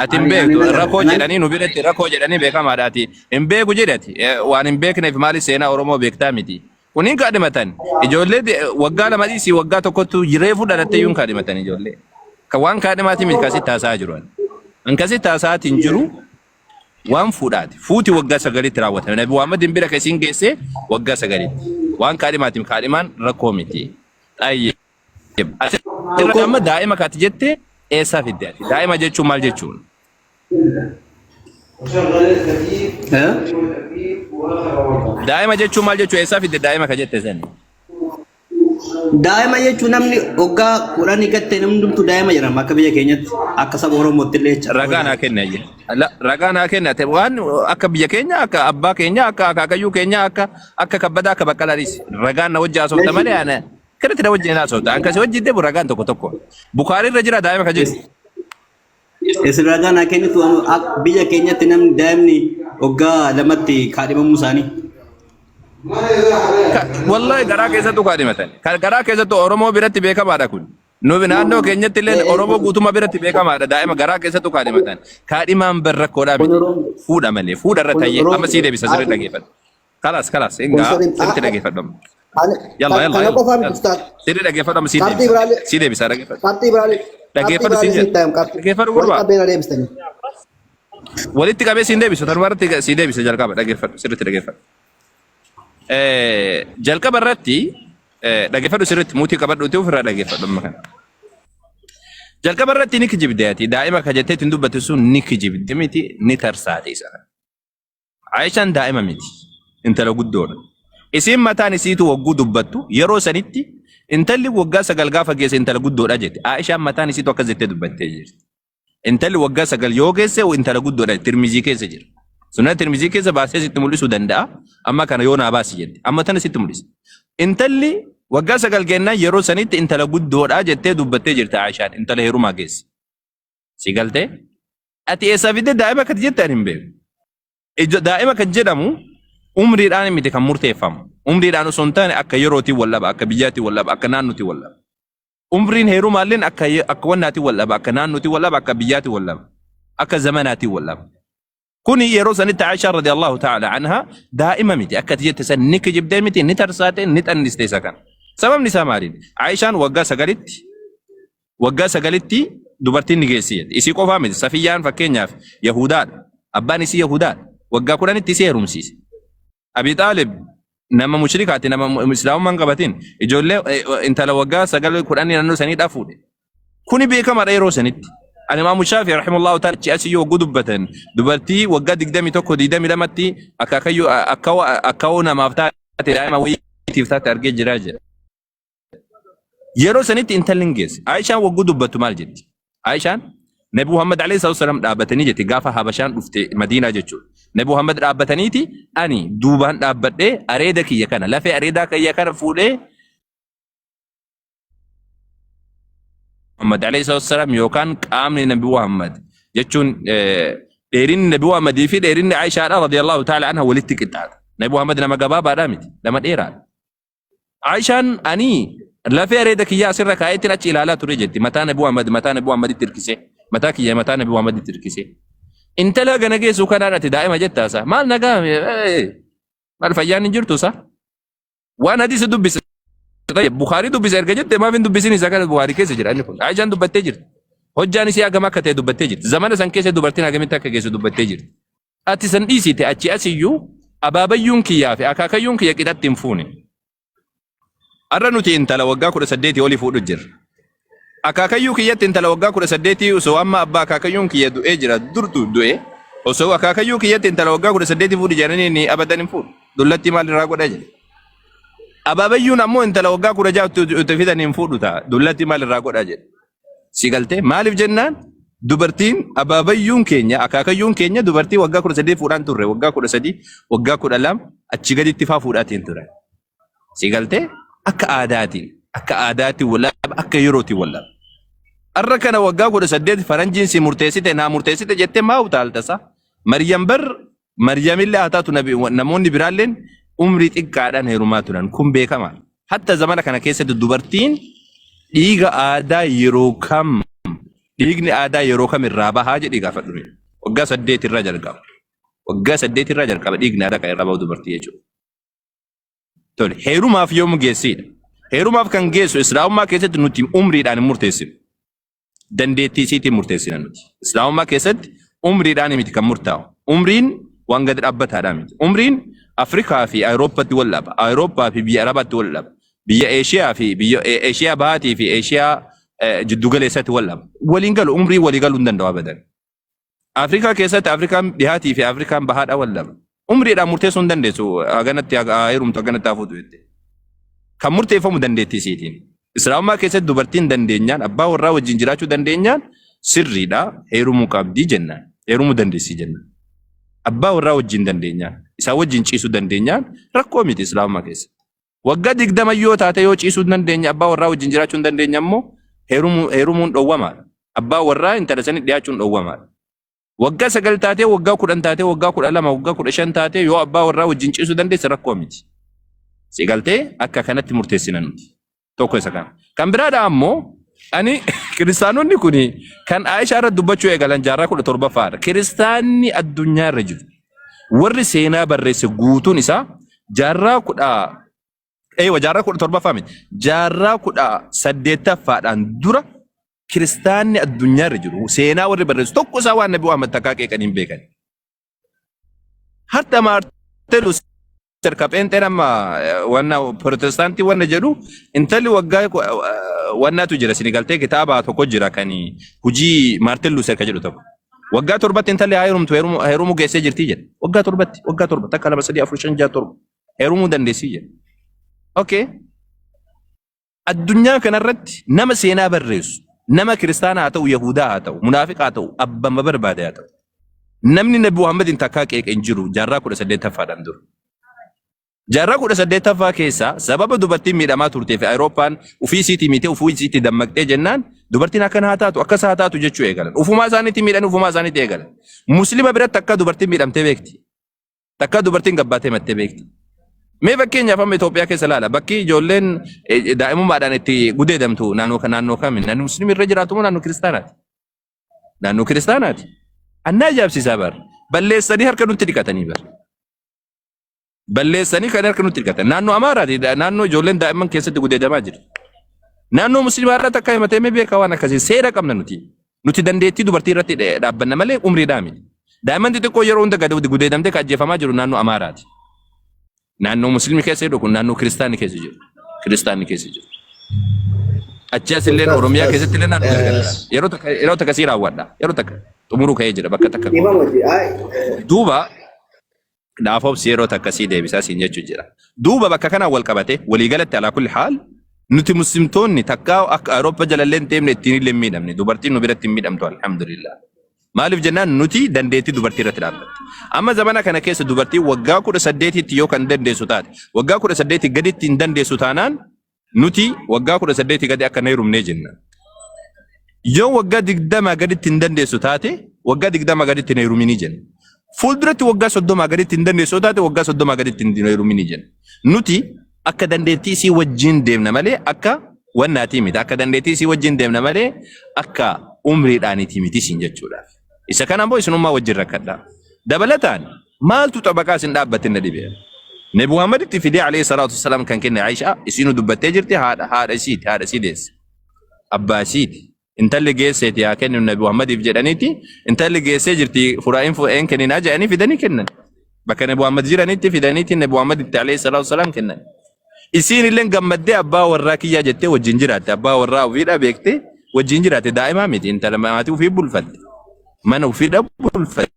Speaker 1: Ati hin beektu rakkoo jedhanii nu biratti rakkoo jedhanii beekamaadha ati hin beeku jedhati waan hin beekneef maali seenaa Oromoo beektaa miti. Kun hin kaadhimatan ijoollee waggaa 2 dhiisii waggaa 1tu jireefu dhalattee yuun kaadhimatan ijoollee. Kan waan kaadhimaati miti kasitti haasaa jiru. An kasitti haasaatii hin jiru waan fuudhaati. Fuuti waggaa 9tti raawwatame. Nabi Muhammad hin bira kasiin geesse waggaa 9tti. Waan kaadhimaati kaadhimaan rakkoo miti. Xayyee. Amma daa'ima kaati jettee eessaa fidde ati? Daa'ima jechuun maal jechuun? Daa'ima jechuun maal jechuun eessaa fidde daa'ima ka jette sen?
Speaker 4: Daa'ima jechuun namni waggaa 10 gatte namni hundumtu daa'ima jedhama akka biyya keenyatti akka saba Oromootti illee jecha.
Speaker 1: Ragaa naa kenna ayya. Ragaa naa kenna waan akka biyya keenya akka abbaa keenya akka akaakayyuu keenya akka kabbadaa akka baqqalaanis ragaan na wajjin haasofta malee ana kiriti na wajjin haasofta an kasi wajjin deemu ragaan tokko. Bukaari irra jira daa'ima ka jedhu.
Speaker 4: Isin ragaa naa kennitu biyya keenyatti namni daa'imni waggaa 2tti kaadhimamuu isaanii.
Speaker 1: Wallahi garaa keessattuu kaadhimatan. Garaa keessattuu Oromoo biratti beekamaadha kun. Nubi naannoo keenyatti illee Oromoo guutummaa biratti beekamaadha daa'ima garaa keessattuu kaadhimatan. Kaadhimaan barrakkoodhaa miti. Fuudha malee fuudha irra tayyee amma sii deebisa sirrii dhageeffadhu. Kalas egaa sirriitti dhageeffadhu. Yalla yalla.
Speaker 4: Kana qofa miti ustaad.
Speaker 1: Sirri dhaggeeffadhu si
Speaker 4: Qabxii biraalee.
Speaker 1: deebisa. Si deebisa dhaggeeffadhu.
Speaker 4: Qabxii biraalee.
Speaker 1: Dhaggeeffadhu si dhaggeeffadhu
Speaker 4: Wal
Speaker 1: gurba.
Speaker 4: qabeen adeemsitanii.
Speaker 1: Walitti qabee si deebisa. Tarmaa irratti si deebisa jalqaba dhaggeeffadhu sirriitti dhaggeeffadhu. Jalqaba irratti dhaggeeffadhu sirriitti muutii qabadhuutii ofirraa dhaggeeffadhu amma kana. Jalqaba irratti ni kijibdeeti daa'ima ka jettee ittiin dubbatu sun ni kijibde miti ni tarsaate isa. Aayishaan daa'ima miti intala guddoodha. Isiin mataan isiitu wagguu dubbattu yeroo sanitti intalli waggaa 9 gaafa geesse intala guddoodha jette. Aayishaan mataan isiitu akkas jettee dubbattee jirti. Intalli waggaa 9 yoo geesse intala guddoodha Tirmizii keessa jira. Sunan Tirmizii keessa baasee sitti mul'isuu danda'a. Amma kana yoo naa baasi jette. Amma tana sitti mul'isa. Intalli waggaa 9 geennaan yeroo sanitti intala guddoodha jettee dubbattee jirti Aayishaan intala heerumaa geesse. Si galtee? Ati eessa fidde daa'ima kan jette ani hin beeku. Daa'ima kan jedhamu umriidhaan miti kan murteeffamu. Umriidhaan osoo hin taane akka yerootiin wallaba, akka biyyaatiin wallaba, akka naannootiin wallaba. Umriin heerumaalleen akka wannaatiin wallaba, akka naannootiin wallaba, akka biyyaatiin wallaba, akka zamanaatiin wallaba. Kuni yeroo sanitti Aishaa radiyallahu ta'ala anha daa'ima miti akka jette san ni kijibdee miti ni tarsaate ni xanniste isa kan. Sababni isaa maaliin? Aishaan waggaa sagalitti dubartiin ni geessi jette. Isii qofaa miti Safiyyaan fakkeenyaaf Yahudaadha. Abbaan isii Yahudaadha. Waggaa 10tti isii heerumsiise. Abi Xaalib nama mushrikaati nama islaamummaan qabatiin ijoollee intala waggaa 9-10 naannoo sanii fuudhe. Kuni beekamaadha yeroo sanitti. Al-Imam Shaafi'i rahimahullahu ta'ala achi yoo gudubbatan dubartii waggaa 21-22tti akkawoo namaaf taate daa'ima wayitiif taate argee jiraa jira. Yeroo sanitti intalli geesse. Aishaan wagguu dubbattu maal jetti? Aishaan Nabi Muhammad alayhi sallam dhaabbatanii jetti gaafa Habashaan dhufte Madiinaa jechuudha. Nabi Muhammad dhaabbataniiti ani duubaan dhaabbadhee areeda kiyya kana lafee areedaa kiyya kana fuudhee Muhammad alayhi sallam yookaan qaamni Nabi Muhammad jechuun dheerinni Nabi Muhammadii fi dheerinni Aishaadha radiyallahu ta'ala anha walitti qixxaata. Nabi Muhammad nama gabaabaadhaa miti nama dheeraadha. Aishaan ani lafee areeda kiyya asirra kaa'eetiin achi ilaalaa ture jetti mataa Nabi Muhammaditti hirkisee. Mataa kiyya mataa Nabi Muhammaditti hirkisee. Intala gana geessu kanaan ati daa'ima jettaasa. Maal nagaa maal fayyaan hin jirtu sa? Waan hadiisa dubbise. Bukhaarii dubbise erga jette maaf hin dubbisin isa kana Bukhaarii keessa jira inni kun. Aishaan dubbattee jirti. Hojjaan isii hagam akka ta'e dubbattee jirti. Zamana san keessa dubartiin hagamitti akka geessu dubbattee jirti. Ati san dhiisite achi asiyyuu abaabayyuun kiyyaa fi akaakayyuun kiyya qixatti hin fuune. Arra nuti intala waggaa 18 olii fuudhu jirra. Akaakayyuu kiyyatti intala waggaa 18 osoo amma abbaa akaakayyuun kiyya du'ee jira durtu du'e osoo akaakayyuu kiyyatti intala waggaa 18 fuudhu jedhanii ni abadan hin fuudhu. Dullatti maal irraa godha jedhe. Abaabayyuun ammoo intala waggaa 16 fidan hin fuudhu ta'a. Dullatti maal irraa godha jedhe. Si galtee maaliif jennaan dubartiin abaabayyuun keenya akaakayyuun keenya dubartii waggaa 18 fuudhaan turre waggaa 13 waggaa 12 achi gaditti faa fuudhaatiin ture. Si galtee akka aadaatiin wallaba akka yerootiin wallaba. Arra kana waggaa 18 faranjiin si murteessite naa murteessite jettee maa utaaltasa? Maryamillee haa taatu namoonni biraalleen umrii xiqqaadhaan heerumaa turan kun beekama. Hatta zamana kana keessatti dubartiin dhiigni aadaa yeroo kam irraa bahaa jedhii gaafadhu. Waggaa 8 irraa jalqaba. Waggaa 8 irraa jalqaba dhiigni aadaa kan irraa bahu dubartii jechuudha. Tole heerumaaf yoom geessidha? Heerumaaf kan geessu islaamummaa keessatti nuti umriidhaan hin murteessinu. Dandeettii isiitiin murteessina nuti. Islaamummaa keessatti umriidhaan miti kan murtaa'u. Umriin waan gadi dhaabbataadhaa miti. Umriin Afrikaa fi Awurooppatti wallaba. Awurooppaa fi biyya Arabaatti wallaba. Biyya Eeshiyaa fi biyya Eeshiyaa bahaatii fi Eeshiyaa jiddugaleessatti wallaba. Waliin galu umrii walii galuu hin danda'u abadan. Afrikaa keessatti Afrikaan dhihaatii fi Afrikaan bahaadhaa wallaba. Umriidhaan murteessuu hin dandeessu. Haganatti heerumtu haganatti hafuutu jettee. Kan murteeffamu dandeettii isiitiin. Islaamummaa keessatti dubartiin dandeenyaan abbaa warraa wajjin jiraachuu dandeenyaan sirriidha heerumuu qabdii jennaan. Heerumuu dandeessii jennaan. Abbaa warraa wajjin dandeenyaan isaa wajjin ciisuu dandeenyaan rakkoo miti islaamummaa keessatti. Waggaa 20 yoo taate yoo ciisuu dandeenya abbaa warraa wajjin jiraachuu dandeenya immoo heerumuun dhowwamaadha. Abbaa warraa intala sanii dhiyaachuun dhowwamaadha. Waggaa 9 taatee waggaa 10 taatee waggaa 12 waggaa 15 taatee yoo abbaa warraa wajjin ciisuu dandeesse rakkoo miti. Si galtee akka kanatti murteessina nuti. Tokko isa kana. Kan biraadha ammoo ani kiristaanonni kuni kan Aishaa irra dubbachuu eegalan jaarraa 17ffaadha. Kiristaanni addunyaa irra jiru. Warri seenaa barreesse guutuun isaa jaarraa Eewa jaarraa kudha torbaffaa miti. Jaarraa kudha saddeettaffaadhaan dura kiristaanni addunyaarra jiru seenaa warri barreessu tokko isaa waan Nabii Muhammad takkaa qeeqanii hin beekan. Harta Maartin Luther Kapheenxeen amma wanna Protestaantii wanna jedhu intalli waggaa wannaatu jira sinigaltee kitaaba tokko jira kan hujii Maartin Luther ka jedhu tokko. Waggaa torbatti intalli heerumuu geessee jirtii jedha. Waggaa torba takka 2 3 4 5 6 7 heerumuu dandeessii jedha. Okay. Addunyaa kanarratti nama seenaa barreessu, nama kiristaanaa haa ta'u, Yahudaa haa ta'u, munaafiqaa haa ta'u, abbaa barbaade haa ta'u. Namni Nabi Muhammadin takkaa qeeqee hin jiru jaarraa 18ffaadhaan dura. Jaarraa 18ffaa keessaa sababa dubartiin miidhamaa turtee fi Awurooppaan ufii isiitii miitee ufii isiitii dammaqxee jennaan dubartiin akkana haa taatu akkas haa taatu jechuu eegalan. Ufumaa isaaniitti miidhan ufumaa isaaniitti eegalan. Muslima biratti akka dubartiin miidhamtee beekti. Takka dubartiin gabbaatee mattee beekti. Mee fakkeenyaaf amma Itoophiyaa keessa ilaala. Bakki ijoolleen daa'imummaadhaan itti gudeedamtu naannoo kami? Naannoo Musliimii irra jiraatu moo naannoo kiristaanaati? Naannoo kiristaanaati. Annaa ajaa'ibsiisaa bara. Balleessanii harka nutti dhiqatanii bara. Balleessanii kan harka nutti dhiqatan. Naannoo Amaaraati. Naannoo ijoolleen daa'imman keessatti gudeedamaa jiru. Naannoo Musliimaa irratti akka himatee mee beekaa waan akkasii seera qabna nuti. Nuti dandeettii dubartii irratti dhaabbanna malee umriidhaa miti. Daa'imman xixiqqoo yeroo hunda gudeedamtee kan ajjeefamaa jiru naannoo Amaaraati. Naannoo Musliimii keessa jiru kun naannoo kiristaanii keessa jiru. Kiristaanii keessa jiru. Achi as illee Oromiyaa keessatti illee naannoo gargara. Yeroo takka sii raawwadha. Yeroo takka xumuruu ka'ee jira bakka takka. Duuba dhaafobsi yeroo takka sii deebisaa siin jechuu jira. Duuba bakka kanaan wal qabate waliigalatti alaa kulli haal nuti muslimtoonni takkaa akka Awurooppaa jalallee hin deemne ittiin illee miidhamne dubartiin nu biratti hin miidhamtu alhamdulillah. Maaliif jennaan nuti dandeettii dubartii irratti dhaabbatti. Amma zamana kana keessa dubartii waggaa 18tti yoo kan dandeessu taate waggaa 18 gaditti hin dandeessu taanaan nuti waggaa 18 gadi akka na hirumnee jenna. Yoo waggaa 20 gaditti hin dandeessu taate waggaa 20 gaditti na hiruminii jenna. Fuulduratti waggaa 30 gaditti hin dandeessu taate waggaa 30 gaditti na hiruminii jenna. Nuti akka dandeettii isii wajjin deemna malee akka wannaatii miti. Akka dandeettii isii wajjin deemna malee akka umriidhaaniitii miti siin jechuudhaaf. Isa kana ammoo isinummaa wajjin rakkadha. Dabalataan maaltu xabaqaa isin dhaabbatte na dhibee. Nabi Muhammad itti fidee alayhi salaatu wassalaam kan kenne Aishaa isinu dubbattee jirti haadha isii deesse. Abbaa isiiti. Intalli geesseeti haa kennu Nabi Muhammadiif jedhaniiti. Intalli geessee jirti furaa'in kenninaa jedhanii fidanii kennan. Bakka Nabi Muhammad jiranitti fidaniiti Nabi Muhammad itti alayhi salaatu wassalaam kennan. Isiin illee gammaddee abbaa warraa kiyyaa jettee wajjin jiraatte. Abbaa warraa ofiidhaa beektee wajjin jiraatte daa'imaa miti intala maatii ofii bulfatte. Mana ofiidhaa bulfatte.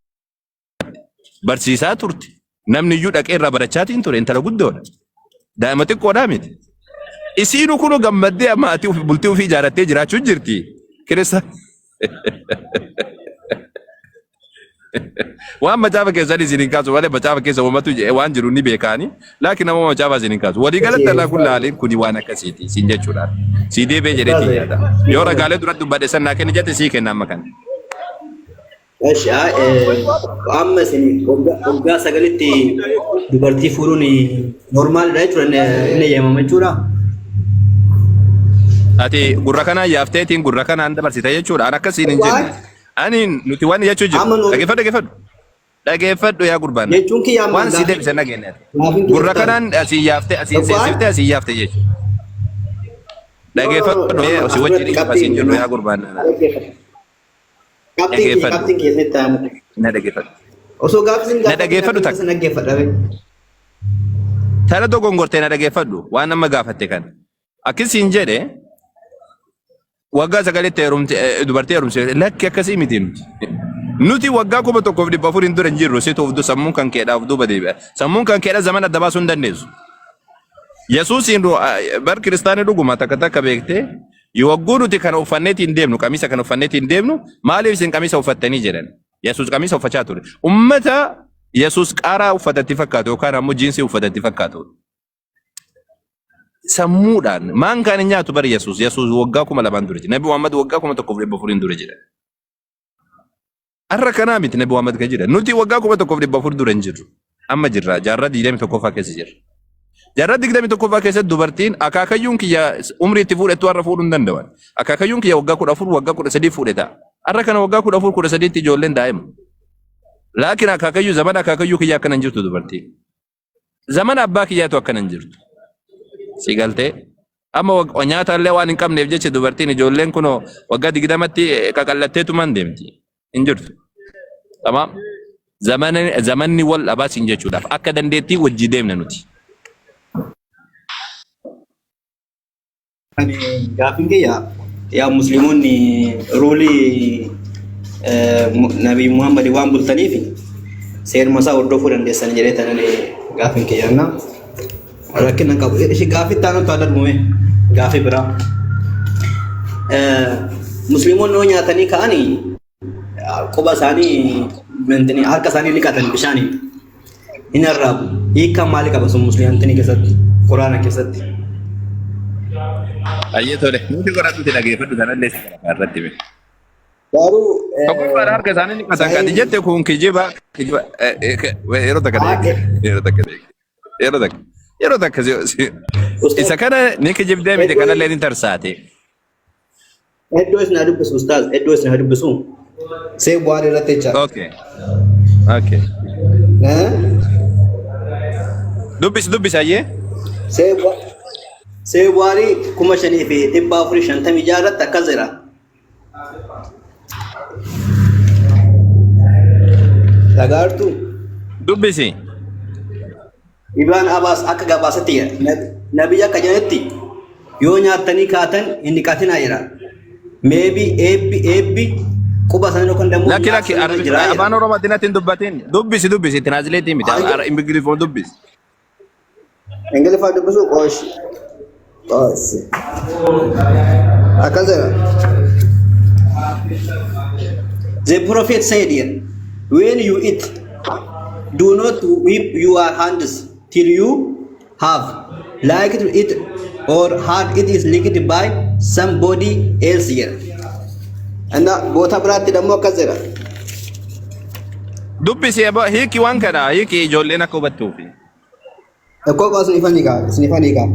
Speaker 1: Barsiisaa turte. Namni iyyuu dhaqee irraa barachaatiin ture intala guddoodha. Daa'ima xiqqoodhaa miti. Isiinu kunu gammaddee maatii ofii bultii ofii ijaarrattee jiraachuu jirti. Kirista. Waan macaafa keessatti isin hin kaasu malee macaafa keessa uummatu waan jiru ni beekaani. Laakiin nama macaafa isin hin kaasu. Walii galatti alaa kun laaliin kuni waan akkasiiti isin jechuudha. Si deebee jedheetii yaada. Yoo ragaalee duratti dubbadhe sannaa kenni jette sii kenna amma kana.
Speaker 4: Eshi amma isin waggaa sagalitti dubartii fuudhuun normaalidha jechuudha inni eeyyamama jechuudha.
Speaker 1: Ati gurra kanaan yaafteetiin gurra kanaan dabarsita jechuudha. An akkasiin hin jenne. Ani nuti waan jechuu jiru. Dhageeffadhu yaa gurbaan.
Speaker 4: Jechuun kiyyaa
Speaker 1: waan si deebise nageenya. Gurra kanaan asii yaafte asii seensifte asii yaafte jechuudha. Dhageeffadhu si wajjin asiin jiru yaa gurbaan.
Speaker 4: Qabxiin keessatti ta'amu.
Speaker 1: Na dhageeffadhu.
Speaker 4: Osoo gaaffiin
Speaker 1: na dhageeffadhu takka.
Speaker 4: Na dhageeffadha.
Speaker 1: Tana dogongortee na dhageeffadhu waan amma gaafatte kan. Akkasiin jedhe waggaa sagalitti dubartii heerumse lakki akkasii miti nuti. Nuti waggaa 1400 dura hin jirru si tuufdu sammuun kan keedhaaf duuba deebi'a. Sammuun kan keedha zaman adda baasuu hin dandeessu. Yesuusiin bar kiristaanii dhuguma takka beektee yogguu nuti kan uffanneetiin deemnu qamisa kan uffanneetiin deemnu maaliif isin qamisa uffattanii jedhan. Yesuus qamisa uffachaa ture. Ummata Yesuus qaaraa uffatatti fakkaatu yookaan ammoo jiinsii uffatatti fakkaatu. Sammuudhaan maan kan nyaatu bari Yesuus waggaa 2000 dura jira. Nabi Muhammad waggaa 1400 dura jira. Arra kanaa miti Nabi Muhammad kan jira. Nuti waggaa 1400 dura hin jirru. Amma jirra jaarraa 21ffaa keessa jirra. Jaarraa 21ffaa keessatti dubartiin akaakayyuun kiyya umrii itti fuudhettu har'a fuudhuu hin danda'an. Akaakayyuun kiyya waggaa 14 waggaa 13 fuudheta. Arra kana waggaa 14 13 tti ijoolleen daa'ima. Laakiin akaakayyuu zaman akaakayyuu kiyya akkana hin jirtu dubartiin. Zaman abbaa kiyyaatu akkana hin jirtu. Si galtee. Amma nyaata illee waan hin qabneef jecha dubartiin ijoolleen kunoo waggaa 20tti qaqallatteetumaan deemti. Hin jirtu. Tamaam. Zamanni wal dhabaas hin jechuudhaaf akka dandeettii wajji deemna nuti.
Speaker 4: Gaafin kiyya yaa musliimoonni roolii Nabi Muhammad waan bultaniif seeruma isaa hordofuu dandeessan jedhee tanan gaafin kiyya na rakkina qabu. Ishi gaafii taanu taadalmume gaafii biraa. Musliimoonni yoo nyaatanii ka'anii quba isaanii mentini harka isaanii liqatan bishaaniin hin arraabu. Hiikaan maalii qaba sun musliimantini keessatti Quraana keessatti.
Speaker 1: Ayyee tole. Nuti qoradhuuti dhageeffadhu kanallee si qaba irratti beeku.
Speaker 4: Garuu
Speaker 1: Tokkoffaan harka isaanii liqatan kan jette kun kijiba yeroo takka yeroo takka isa kana ni kijibdee miti kanallee ni tarsaate.
Speaker 4: hedduu isin dubbisu ustaaz, hedduu isin dubbisu see bu'aan irratti jecha.
Speaker 1: Okay. Dubbis ayyee.
Speaker 4: See bu'aarii 5,456 irratti akkas jira. Dhagaartu.
Speaker 1: Dubbisi.
Speaker 4: Ibn Abbas akka gabaasatti nabiyya akka jedhetti yoo nyaatanii kaatan hin dhiqatinaa jira. Maybe eebbi quba sana kan dammoo
Speaker 1: Laki afaan Oromootiin ati hin dubbatin. Dubbisi tinaazileetii miti. Ingiliffaan dubbisi.
Speaker 4: Ingiliffaan dubbisu qooshi. Akkas jira. The prophet said here, when you eat, do not whip your hands till you have like to eat or had it is licked by somebody else here. And both are brought to the Mokazera.
Speaker 1: Dubbisi hiiki waan kana hiiki ijoolleen akka hubattuufi.
Speaker 4: A cock was Snifanika.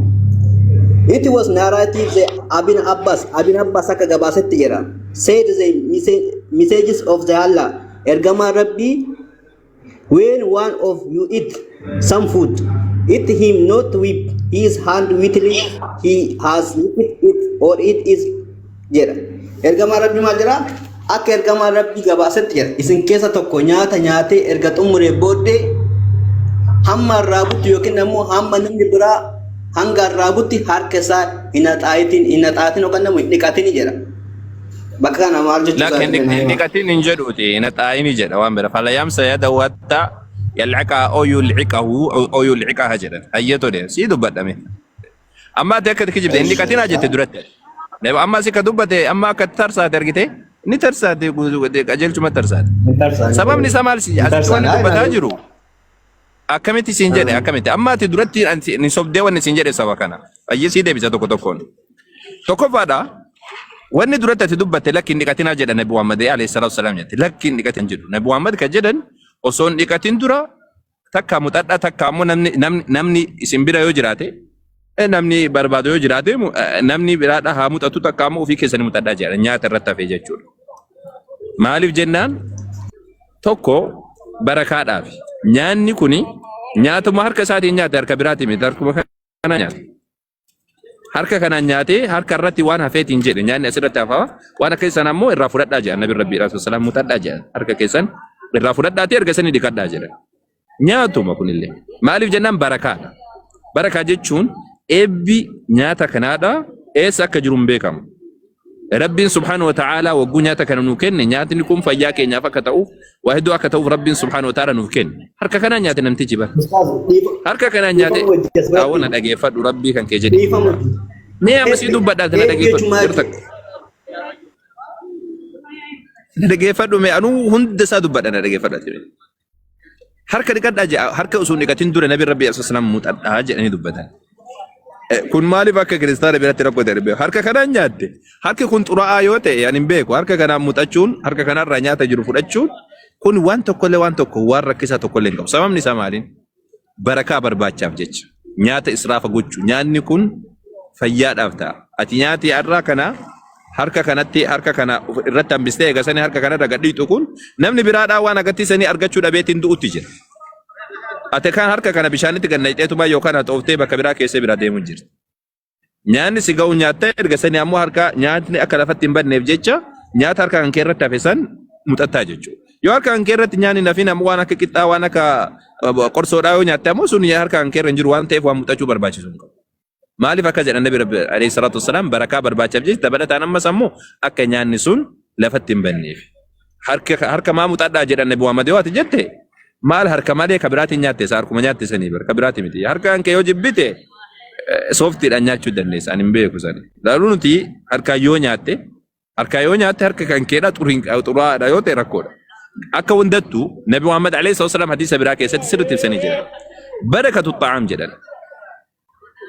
Speaker 4: It was narrative the Abin Abbas Akagabasetira said the messages of the Allah Ergama Rabbi, when one of you eat some food, eat him not with his hand wittingly he has licked it or it is jera. Ergama Rabbi Majra, Ak Ergama Rabbi Gabasetira is in case of Tokonyata Nyate Ergatumure Bode Hamma Rabut Yokinamu Hamma Nibra Hanga Rabuti Harkesa inatatin okanamu nikatin jera. Bakka kana maal jechuudha.
Speaker 1: Laakiin nikatin hin jedhuuti inataayini jedha waan bira falayam sayadahu hatta yal'aqa oo yul'ikaha jedhan hayyato de si dubbadhame. Amma ati akka kijibde nikatin jette duratti. Amma si ka dubbate amma akka tarsaate argite ni tarsaate qajeelchuma tarsaate. Sababni isaa maal si waan dubbataa jiru. Akkamitti siin jedhe akkamitti amma ati duratti ni sobdee wanni siin jedhe saba kana ayyee sii deebisa tokkoon tokkoffaadha wanni duratti ati dubbatte lakkiin dhiqatinaa jedha Nabi Muhammad alayhi salaatu wasalaam jette lakkiin dhiqatin jedhu Nabi Muhammad ka jedhan osoo hin dhiqatin dura takka muxadha takka ammoo namni isin bira yoo jiraate namni barbaadu yoo jiraate namni biraadha haa muxatu takka ammoo ofii keessanii muxadhaa jedha nyaata irratti hafee jechuudha. Maaliif jennaan tokko barakaadhaaf nyaanni kuni nyaatuma harka isaatiin nyaate harka biraatiin miti harkuma kana nyaate. Harka kanaan nyaate harka irratti waan hafeetiin jedhe nyaanni asirratti hafaa waan akka keessan ammoo irraa fudhadhaa jedha Nabi Rabbi Rasul mutadhaa jedha harka keessan irraa fudhadhaatee erga sanii dhiqadhaa jedha. Nyaatuma kunillee maaliif jennaan barakaadha. Barakaa jechuun eebbi nyaata kanaadha eessa akka jiru hin beekamu. Rabbiin subhaanahu wa ta'ala wagguu nyaata kana nuuf kenne nyaatni kun fayyaa keenyaaf akka ta'uuf waa hedduu akka ta'uuf Rabbiin subhaanahu wa ta'ala nuuf kenne harka kanaan nyaate namtichi bara harka kanaan nyaate daawwana dhageeffadhu Rabbii kan kee jedhe mee amasii dubbadhaa kana dhageeffadhu dhageeffadhu mee anuu hunda isaa dubbadhaa na dhageeffadhaa harka dhiqadhaa jedha harka osoo dhiqatin dura Nabi Rabbii sallallahu muxadhaa jedhanii dubbatan. Kun maaliif akka kiristaana biratti rakkoo darbe harka kanaan nyaatte harki kun xuraa'aa yoo ta'e ani hin beeku harka kanaan muxachuun harka kanarraa nyaata jiru fudhachuun kun waan tokkollee waan rakkisaa tokkollee hin qabu sababni isaa maaliin barakaa barbaachaaf jecha nyaata israafa gochuu nyaanni kun fayyaadhaaf ta'a ati nyaati har'aa kana harka kanatti harka kana irratti hambistee eegasanii harka kanarra gadhiitu kun namni biraadhaa waan agarsiisanii argachuu dhabeetiin du'utti jira. Ate kan harka kana bishaanitti gannayxeetuma yookaan haa xooftee bakka biraa keessee bira deemu jirti. nyaanni si ga'u nyaatta erga sanii ammoo harka nyaatni akka lafatti hin badneef jecha nyaata harka kan kee irratti hafe san muxattaa jechuudha. Yoo harka kan kee irratti nyaanni nafin ammoo waan akka qixxaa waan akka qorsoodhaa yoo nyaatte ammoo sun harka kan kee irra hin jiru waan ta'eef waan muxachuu barbaachisu hin qabu. Maaliif akka jedhan Nabi Rabbi alayhi salaatu wassalaam barakaa barbaachaaf jecha dabalataan ammas ammoo akka nyaanni sun lafatti hin badneef. Harka maa muxadhaa jedhan Nabi Muhammad yoo ati jette maal harka malee ka biraatiin nyaatte isa harkuma nyaatte sanii bar ka biraati miti. Harka kan kee yoo jibbite sooftiidhaan nyaachuu dandeessa ani hin beeku sani. Laaluu nuti harka yoo nyaatte harka kan keedha xuraadha yoo ta'e rakkoodha. Akka hundattuu Nabi Muhammad alayhi salaam hadiisa biraa keessatti sirriitti ibsanii jiran. Barakatu xaa'am jedhan.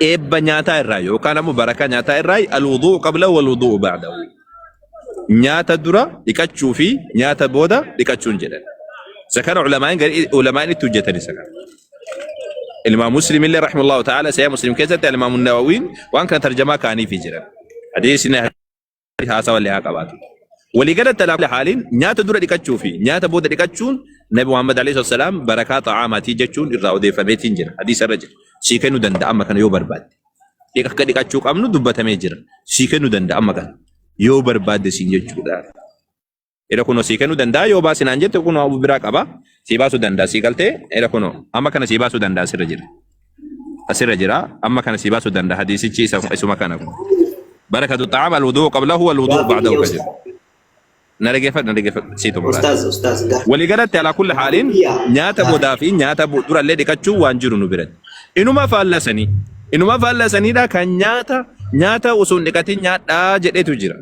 Speaker 1: Eebba nyaataa irraa yookaan ammoo barakaa nyaataa irraa alwuduu qabla walwuduu ba'dahu. Nyaata dura dhiqachuu fi nyaata booda dhiqachuun jedhan. Sakana ulamaan itti hojjetan isa kana. Ilmaa Muslim illee rahimahullahu ta'ala sayya Muslim keessatti Imaamu Nawawiin waan kana tarjamaa kaanii fi jiran. Hadiisni haasawa illee haa qabaatu. Waliigalatti alaa haaliin nyaata dura dhiqachuu fi nyaata booda dhiqachuun Nabi Muhammad alayhi salaam barakaa xaa'aamaatii jechuun irraa odeeffameetiin jira. Hadiisa irra jira. Sii kennuu danda'a amma kana yoo barbaadde. Akka dhiqachuu qabnu dubbatamee jira. Sii kennuu danda'a amma kana yoo barbaadde siin jechuudha. Ira kuno sii kennuu danda'a yoo baasinaan jette kuno abu biraa qaba. Sii baasuu danda'a sii galtee ira kuno amma kana sii baasuu danda'a asirra jira. Asirra jira amma kana sii baasuu danda'a hadiisichi isuma kana kun. Barakatu xaa'aam alwuduu qablahu walwuduu ba'dahu ka jedhu. نرجع سيتو مراد. أستاذ. ولقلت على كل حال نياتا بودافي نياتا بودورا اللي دكتشو وانجرو نبرد. إنه ما فعل سني دا كان نياتا وسون دكتين نياتا جدي تجرا.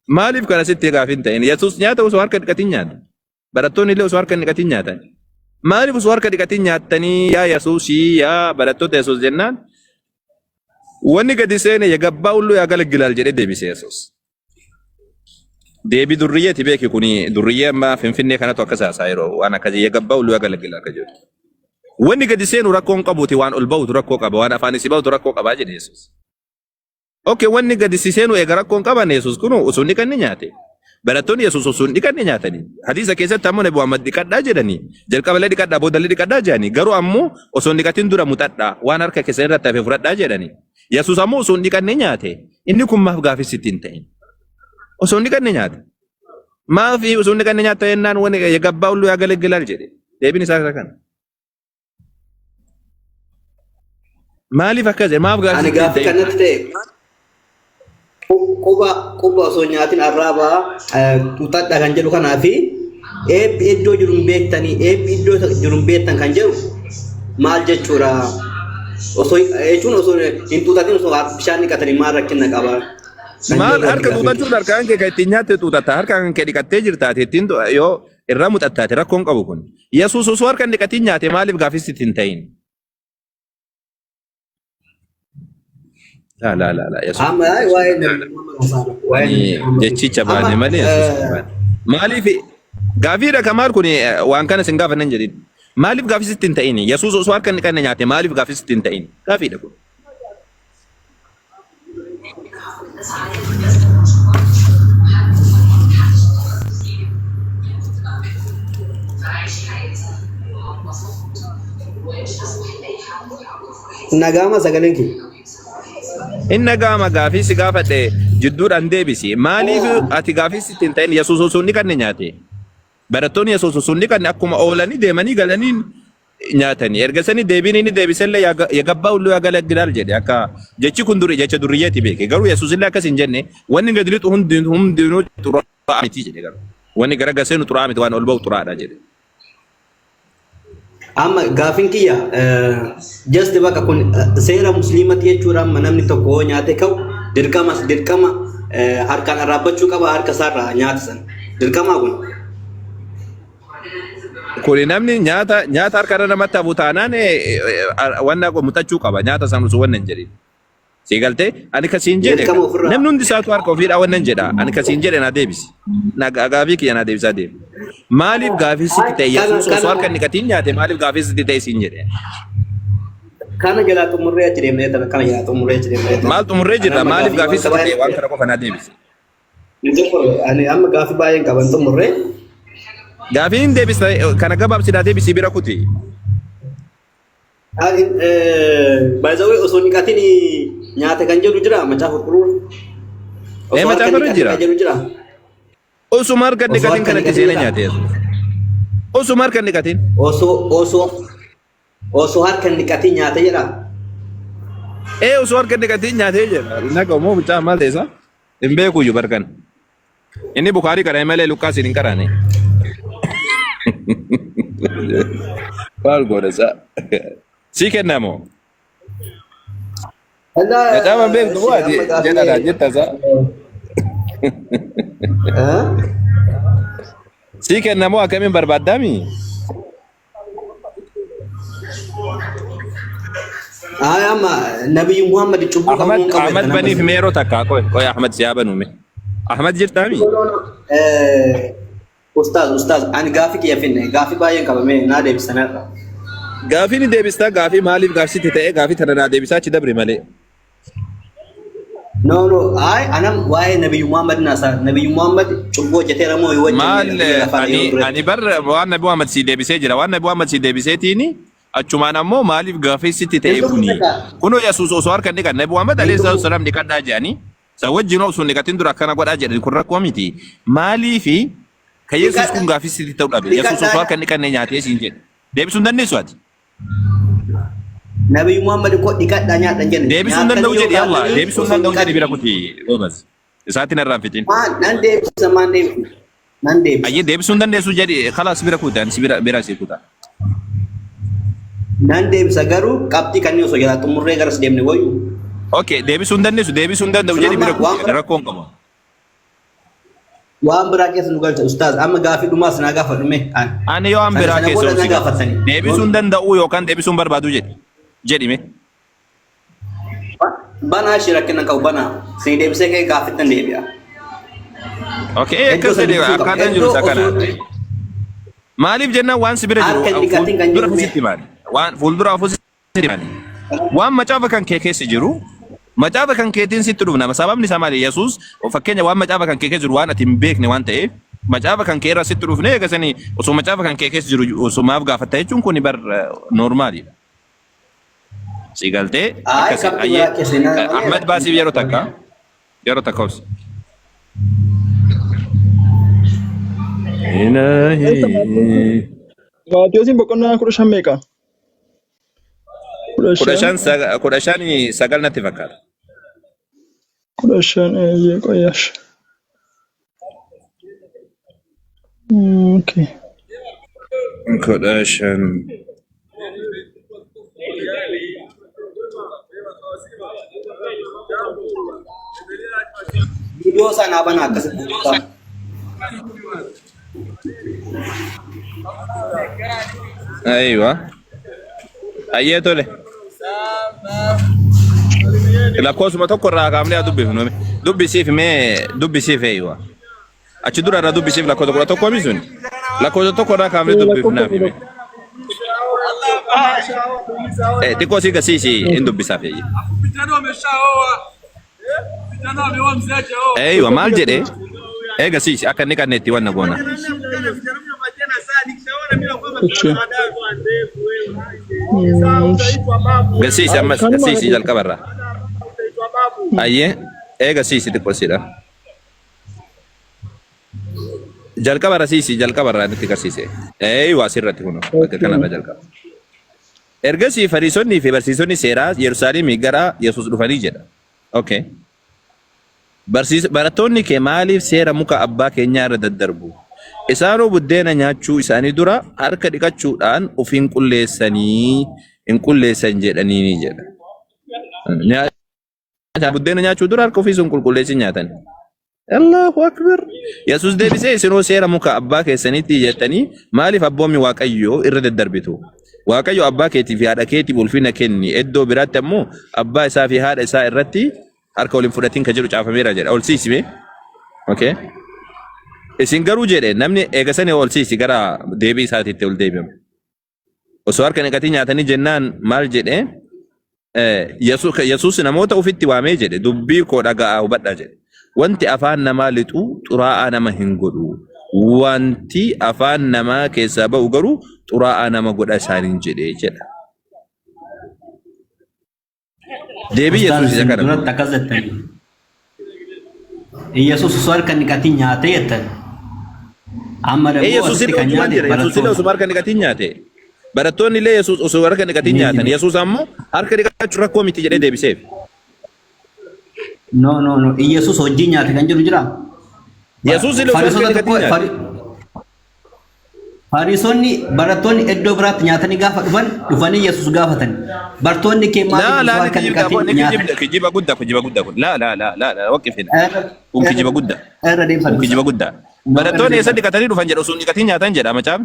Speaker 1: مالف كنا ستة كافين تين يسوس نياتا وسوار كدكتين نياتا. براتون اللي وسوار كدكتين نياتا. مالف وسوار كدكتين نياتا ني يا يسوسي يا براتو يسوس جنان. واني كديسين يجبا ولو يقال الجلال جدي دبيس يسوس. Deebi durriyyati beeki kuni durriyyee amma finfinnee kanatu akka saasaayiru waan akkasii eegabbaa uluu agalagila akka jedhu. Wanni gadi seenu rakkoon qabuuti waan ol ba'utu rakkoo qaba waan afaan isi ba'utu rakkoo qabaa jedhe Yesuus. Okay wanni gadi seenu eega rakkoon qaban Yesuus kunu osoo hin dhiqanne nyaate. Barattoonni Yesuus osoo hin dhiqanne nyaatanii. Hadiisa keessatti ammoo Nabi Muhammad dhiqadhaa jedhanii jalqabalee dhiqadhaa boodallee dhiqadhaa jedhanii garuu ammoo osoo hin dhiqatin dura muxadhaa waan harka keessan irratti hafe fudhadhaa jedhanii. Yesuus ammoo osoo hin dhiqanne nyaate inni kun maaf gaafis ittiin ta'in. Osoo hin dhiqanne nyaata. Maafi osoo hin dhiqanne nyaata jennaan wani gabbaa uluu yaagaleggilal jedhe. Deebiin isaa isa kana. Maaliif akkas jedhe? Maaf gaafii.
Speaker 4: Ani gaafii kanatti ta'e quba osoo nyaatin arraabaa tutadha kan jedhu kanaa fi eebbi iddoo jiru hin beektanii eebbi iddoo jiru hin beektan kan jedhu maal jechuudha? Osoo jechuun osoo hin tutatin osoo bishaan dhiqatanii maal rakkina qaba? Maal harka tuutachuun harkaan kee kan ittiin nyaatte tuutata harkaan kee dhiqattee jirtaate ittiin yoo irraa muxattaate rakkoon qabu kun. Yesuus osoo harkaan dhiqatiin nyaate maaliif gaafis ittiin ta'in? La. Jechicha baane malee maaliif gaafiidha kamaal kun waan kana sin gaafannan jedhin. Maaliif gaafis ittiin ta'in? Yesuus osoo harkaan dhiqanne nyaate maaliif gaafis ittiin ta'in? Gaafiidha kun.
Speaker 5: Nagama sagaleen kee.
Speaker 1: Inni gama gaafii si gaafadhe jidduudhaan deebisi. Maaliif ati gaafii ittiin ta'in Yesuus osoo hin dhiqanne nyaate? Barattoonni Yesuus osoo hin dhiqanne akkuma oolanii deemanii galanii nyaatanii. Erga sanii deebiin inni deebisellee yagabbaa uluu yaagaleggilal jedhe akka jechi kun jecha durriyyeeti beeke. Garuu Yesuus illee akkas hin jenne wanni gadi lixu hundinuu xuraa'aa miti jedhe garuu. Wanni gara gaseenu xuraa'aa miti waan ol ba'u xuraa'aadha jedhe.
Speaker 5: Amma gaafin kiyya just bakka kun seera musliimati jechuudha amma namni tokko nyaate ka'u dirqama harkaan arraabbachuu qaba harka isaarraa nyaata sana dirqamaa kun.
Speaker 1: Kuni namni nyaata harka namatti hafu taanaan wanna mutachuu qaba nyaata sana sun wannan jedhe. Siigaltee ani kasiin jedhe namni hundi isaatu harka ofiidhaa wannan jedha ani kasiin jedhe na deebisi. Gaafii kiyya na deebisaa deebi. Maaliif gaafii sitti ta'e Yesuus osoo harka dhiqatiin nyaate maaliif gaafii sitti ta'e siin jedhe.
Speaker 5: Kana jalaa xumurree achi deemnee kana jalaa xumurree achi deemnee.
Speaker 1: Maal xumurree jirra maaliif gaafii sitti ta'e waan kana qofa na deebisi.
Speaker 5: Ani amma gaafii baay'een qaban xumurree.
Speaker 1: Gaafii hin deebisa kana gabaabsinaa deebisii bira kuti.
Speaker 5: By the way osoo dhiqatiin nyaate kan jedhu jira macaafa qulqulluu. Osoo
Speaker 1: macaafa
Speaker 5: harka
Speaker 1: irra jira.
Speaker 5: dhiqate kan jedhu jira.
Speaker 1: Osuma harka
Speaker 5: Osoo
Speaker 1: dhiqatiin
Speaker 5: harka
Speaker 1: kanatti
Speaker 5: dhiqatee
Speaker 1: seenee
Speaker 5: jira.
Speaker 1: nyaate Yesuus. Osuma harka dhiqatiin.
Speaker 5: Osoo harka hin dhiqatin nyaate jedha.
Speaker 1: Osoo harka dhiqatiin nyaatee jira. Naga moo mucaa maal ta'eessa? Hin beeku iyyuu barkan. Inni Bukaarii kadhame malee Lukaas hin qaraane. Maal godha isaa? Sii kennamoo? Macaafa beektu waati jedhadha jetta isaa. Sii kennamoo akkamiin barbaaddaami?
Speaker 5: Ama Nabi Muhammad cubbuu qabuun qabu.
Speaker 1: Ahmad baniif meeroo takka qoy Ahmad siyaa banuume. Ahmad jirtaami?
Speaker 5: Ustaaz, ani gaafii kiyya finne gaafii baay'een qabame naa deebisanirra.
Speaker 1: Gaafii ni deebistaa gaafii maaliif gaafsitti ta'ee gaafii tana naa deebisaa achi dabre malee.
Speaker 5: No, anam waa'ee Nabi Muhammad naasaa Nabi Muhammad cubbuu hojjeteera moo yoo
Speaker 1: Maal ani bar waan Nabi Muhammad si deebisee jira waan Nabi Muhammad si deebiseetiini achumaan ammoo maaliif gaafii sitti ta'ee kuni kunoo Yesuus osoo harka dhiqan Nabi Muhammad alayhi salaam dhiqadhaa jedhanii isa wajjin osoo dhiqatin dura akkana godhaa jedhani kun rakkoo miti maaliifi kan Yesuus kun gaafii sitti ta'uu dhabe Yesuus osoo harka dhiqannee nyaatee siin jedhe deebisuu hin dandeessu ati.
Speaker 5: Nabi Muhammad kok dhiqadhaa nyaatan jenne.
Speaker 1: Deebisuu hin danda'u jedhi Allah deebisuu hin danda'u jedhi bira kuti Roobas isaatiin irraan fitin.
Speaker 5: Nan deebisa maan deebisa. Nan deebisa.
Speaker 1: Ayyee deebisuu hin dandeessu jedhi khalaas bira kutaan si bira si kutaa.
Speaker 5: Nan deebisa garuu qabxii kanneen osoo jalaa xumurree garas deemne wayyu.
Speaker 1: Okay deebisuu hin dandeessu deebisuu hin danda'u jedhi bira kuti rakkoon qaba.
Speaker 5: Waan biraa keessa nu galcha ustaaz amma gaafii dhumaas naa gaafa dhume.
Speaker 1: Ani yoo an biraa keessa deebisuu hin danda'u yookaan deebisuu hin barbaadu jedhime.
Speaker 5: Banaa shira kenna qabu banaa si deebisee kee gaafittan deebi'a.
Speaker 1: Okay akkas jedhee akkaataan jiru isa kana. Maaliif jennaan waan si bira jiru fuuldura fuusitti maali? Waan fuuldura fuusitti maali? Waan macaafa kan kee keessa jiru macaafa kan keetiin sitti dhufna sababni isaa maali Yesuus fakkeenya waan macaafa kan kee keessa jiru waan ati hin beekne waan ta'eef macaafa kan kee irra sitti dhufne eegasanii osoo macaafa kan kee keessa jiru osoo maaf gaafatta jechuun kun bar normaalidha. Sigaltee akkasii Ahmad baasiif yeroo takka obsi.
Speaker 6: Maatiyoosiin boqonnaa 15 meeqa?
Speaker 1: 15 sagal natti fakkaata.
Speaker 6: 15 qoyyash. Okay.
Speaker 1: 15
Speaker 5: Video sana banaa akkasitti.
Speaker 1: Aywa. Ayyee tole. Lakkoofsuma tokko irraa kaafnee dubbifnu. Dubbisiif eeywa. Achi dura irraa dubbisiif lakkoofsa tokko misuun. Lakkoofsa tokko irraa kaafnee dubbifnaaf hime. Xiqqoo si gasiisi hin dubbisaaf eeyye. Eeywa maal jedhee? Gasiisi akka inni kanneetti wanna goona. Gasiisi ammas gasiisi jalqabarraa. Ayyee gasiisi xiqqoosiidha. Jalqabarra siisi jalqabarraa itti garsiise. Waa asirratti kun bakka kanarra jalqaba. Ergasii Fariisonnii fi barsiisonni seeraa Yerusaalemii gara Yesuus dhufanii jedha. Okay. Barattoonni kee maaliif seera muka abbaa keenyaa irra daddarbu? Isaanoo buddeena nyaachuu isaanii dura harka dhiqachuudhaan of hin qulleessan jedhanii jedha. Buddeena nyaachuu dura harka ofii sun qulqulleessin nyaatan. Allahu akbar. Yesuus deebisee isinoo seera muka abbaa keessaniitti jettanii maaliif abboommi Waaqayyoo irra daddarbitu? Waaqayyo abbaa keetii fi haadha keetiif ulfina kenni. Iddoo biraatti ammoo abbaa isaa fi haadha isaa irratti harka waliin fudhatiin kan jedhu caafameera jedha. Ol siisime. Okay. Isin garuu jedhe namni eegasanii ol siisi gara deebii isaatiitti ol deebi'ame. Osoo harka dhiqatii nyaatanii jennaan maal jedhe? Yesuus namoota ofitti waamee jedhe dubbii koo dhaga'aa hubadhaa jedhe. Wanti afaan namaa lixu xuraa'aa nama hin godhu. Wanti afaan namaa keessaa ba'u garuu xuraa'aa nama godha isaaniin jedhee jedha. Deebii
Speaker 5: Ustaz
Speaker 1: Yesuus isa
Speaker 5: isin
Speaker 1: kana.
Speaker 5: duratti akkas jettanii. Yesuus osoo harka dhiqatiin nyaatee jettan. Amma dammoo
Speaker 1: Yesuus
Speaker 5: asitti
Speaker 1: illee
Speaker 5: kan
Speaker 1: ofumaan
Speaker 5: nyaate
Speaker 1: jira. Yesuus illee osuma harka dhiqatiin nyaate. Barattoonni illee Yesuus osoo harka dhiqatiin
Speaker 5: Ni
Speaker 1: nyaatan.
Speaker 5: jira.
Speaker 1: Yesuus ammoo harka dhiqachuu rakkoo miti jedhee deebiseef.
Speaker 5: No, no, no. Yesuus wajjin nyaate kan jiru jira.
Speaker 1: Yesuus illee osoo harka
Speaker 5: Fariisota
Speaker 1: dhiqatiin
Speaker 5: tokko
Speaker 1: nyaate.
Speaker 5: Fariisonni barattoonni iddoo biraatti nyaatanii gaafa dhufanii Yesuus gaafatan. Bartoonni kee maaliif
Speaker 1: لا
Speaker 5: osoo
Speaker 1: لا
Speaker 5: harka
Speaker 1: نكجيب
Speaker 5: dhiqatiin nyaatan?
Speaker 1: كجيبة قدة كجيبة قدة لا لا لا لا لا وقف هنا وكجيبة قدة
Speaker 5: Irra deemsa.
Speaker 1: وكجيبة قدة براتوني يسدي كتاني رفان جد أصول نكتين ياتان جد أما جام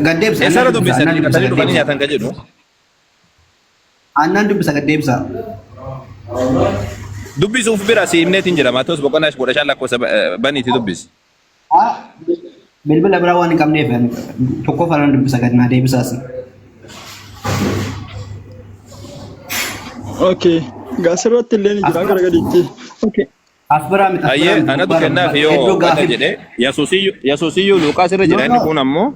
Speaker 5: Gaddeebsa.
Speaker 1: يسارة دو بيسدي كتاني رفان ياتان كجدو
Speaker 5: Aannan dubbisa gaddeebsa.
Speaker 1: دبيس وف براسي إمنيتين جد ما توس بقناش بقول شان لك وسب بني تدبيس
Speaker 5: Bilbila biraa waan hin qabneef tokko falaan dubbisa gad naa deebisaas.
Speaker 6: Okay. Gaasirratti illee ni jira gara gadiitti. Okay.
Speaker 5: As biraa miti.
Speaker 1: أيه أنا دكنا في يو كذا جد يسوسيو لوكاس رجل أنا كون أمو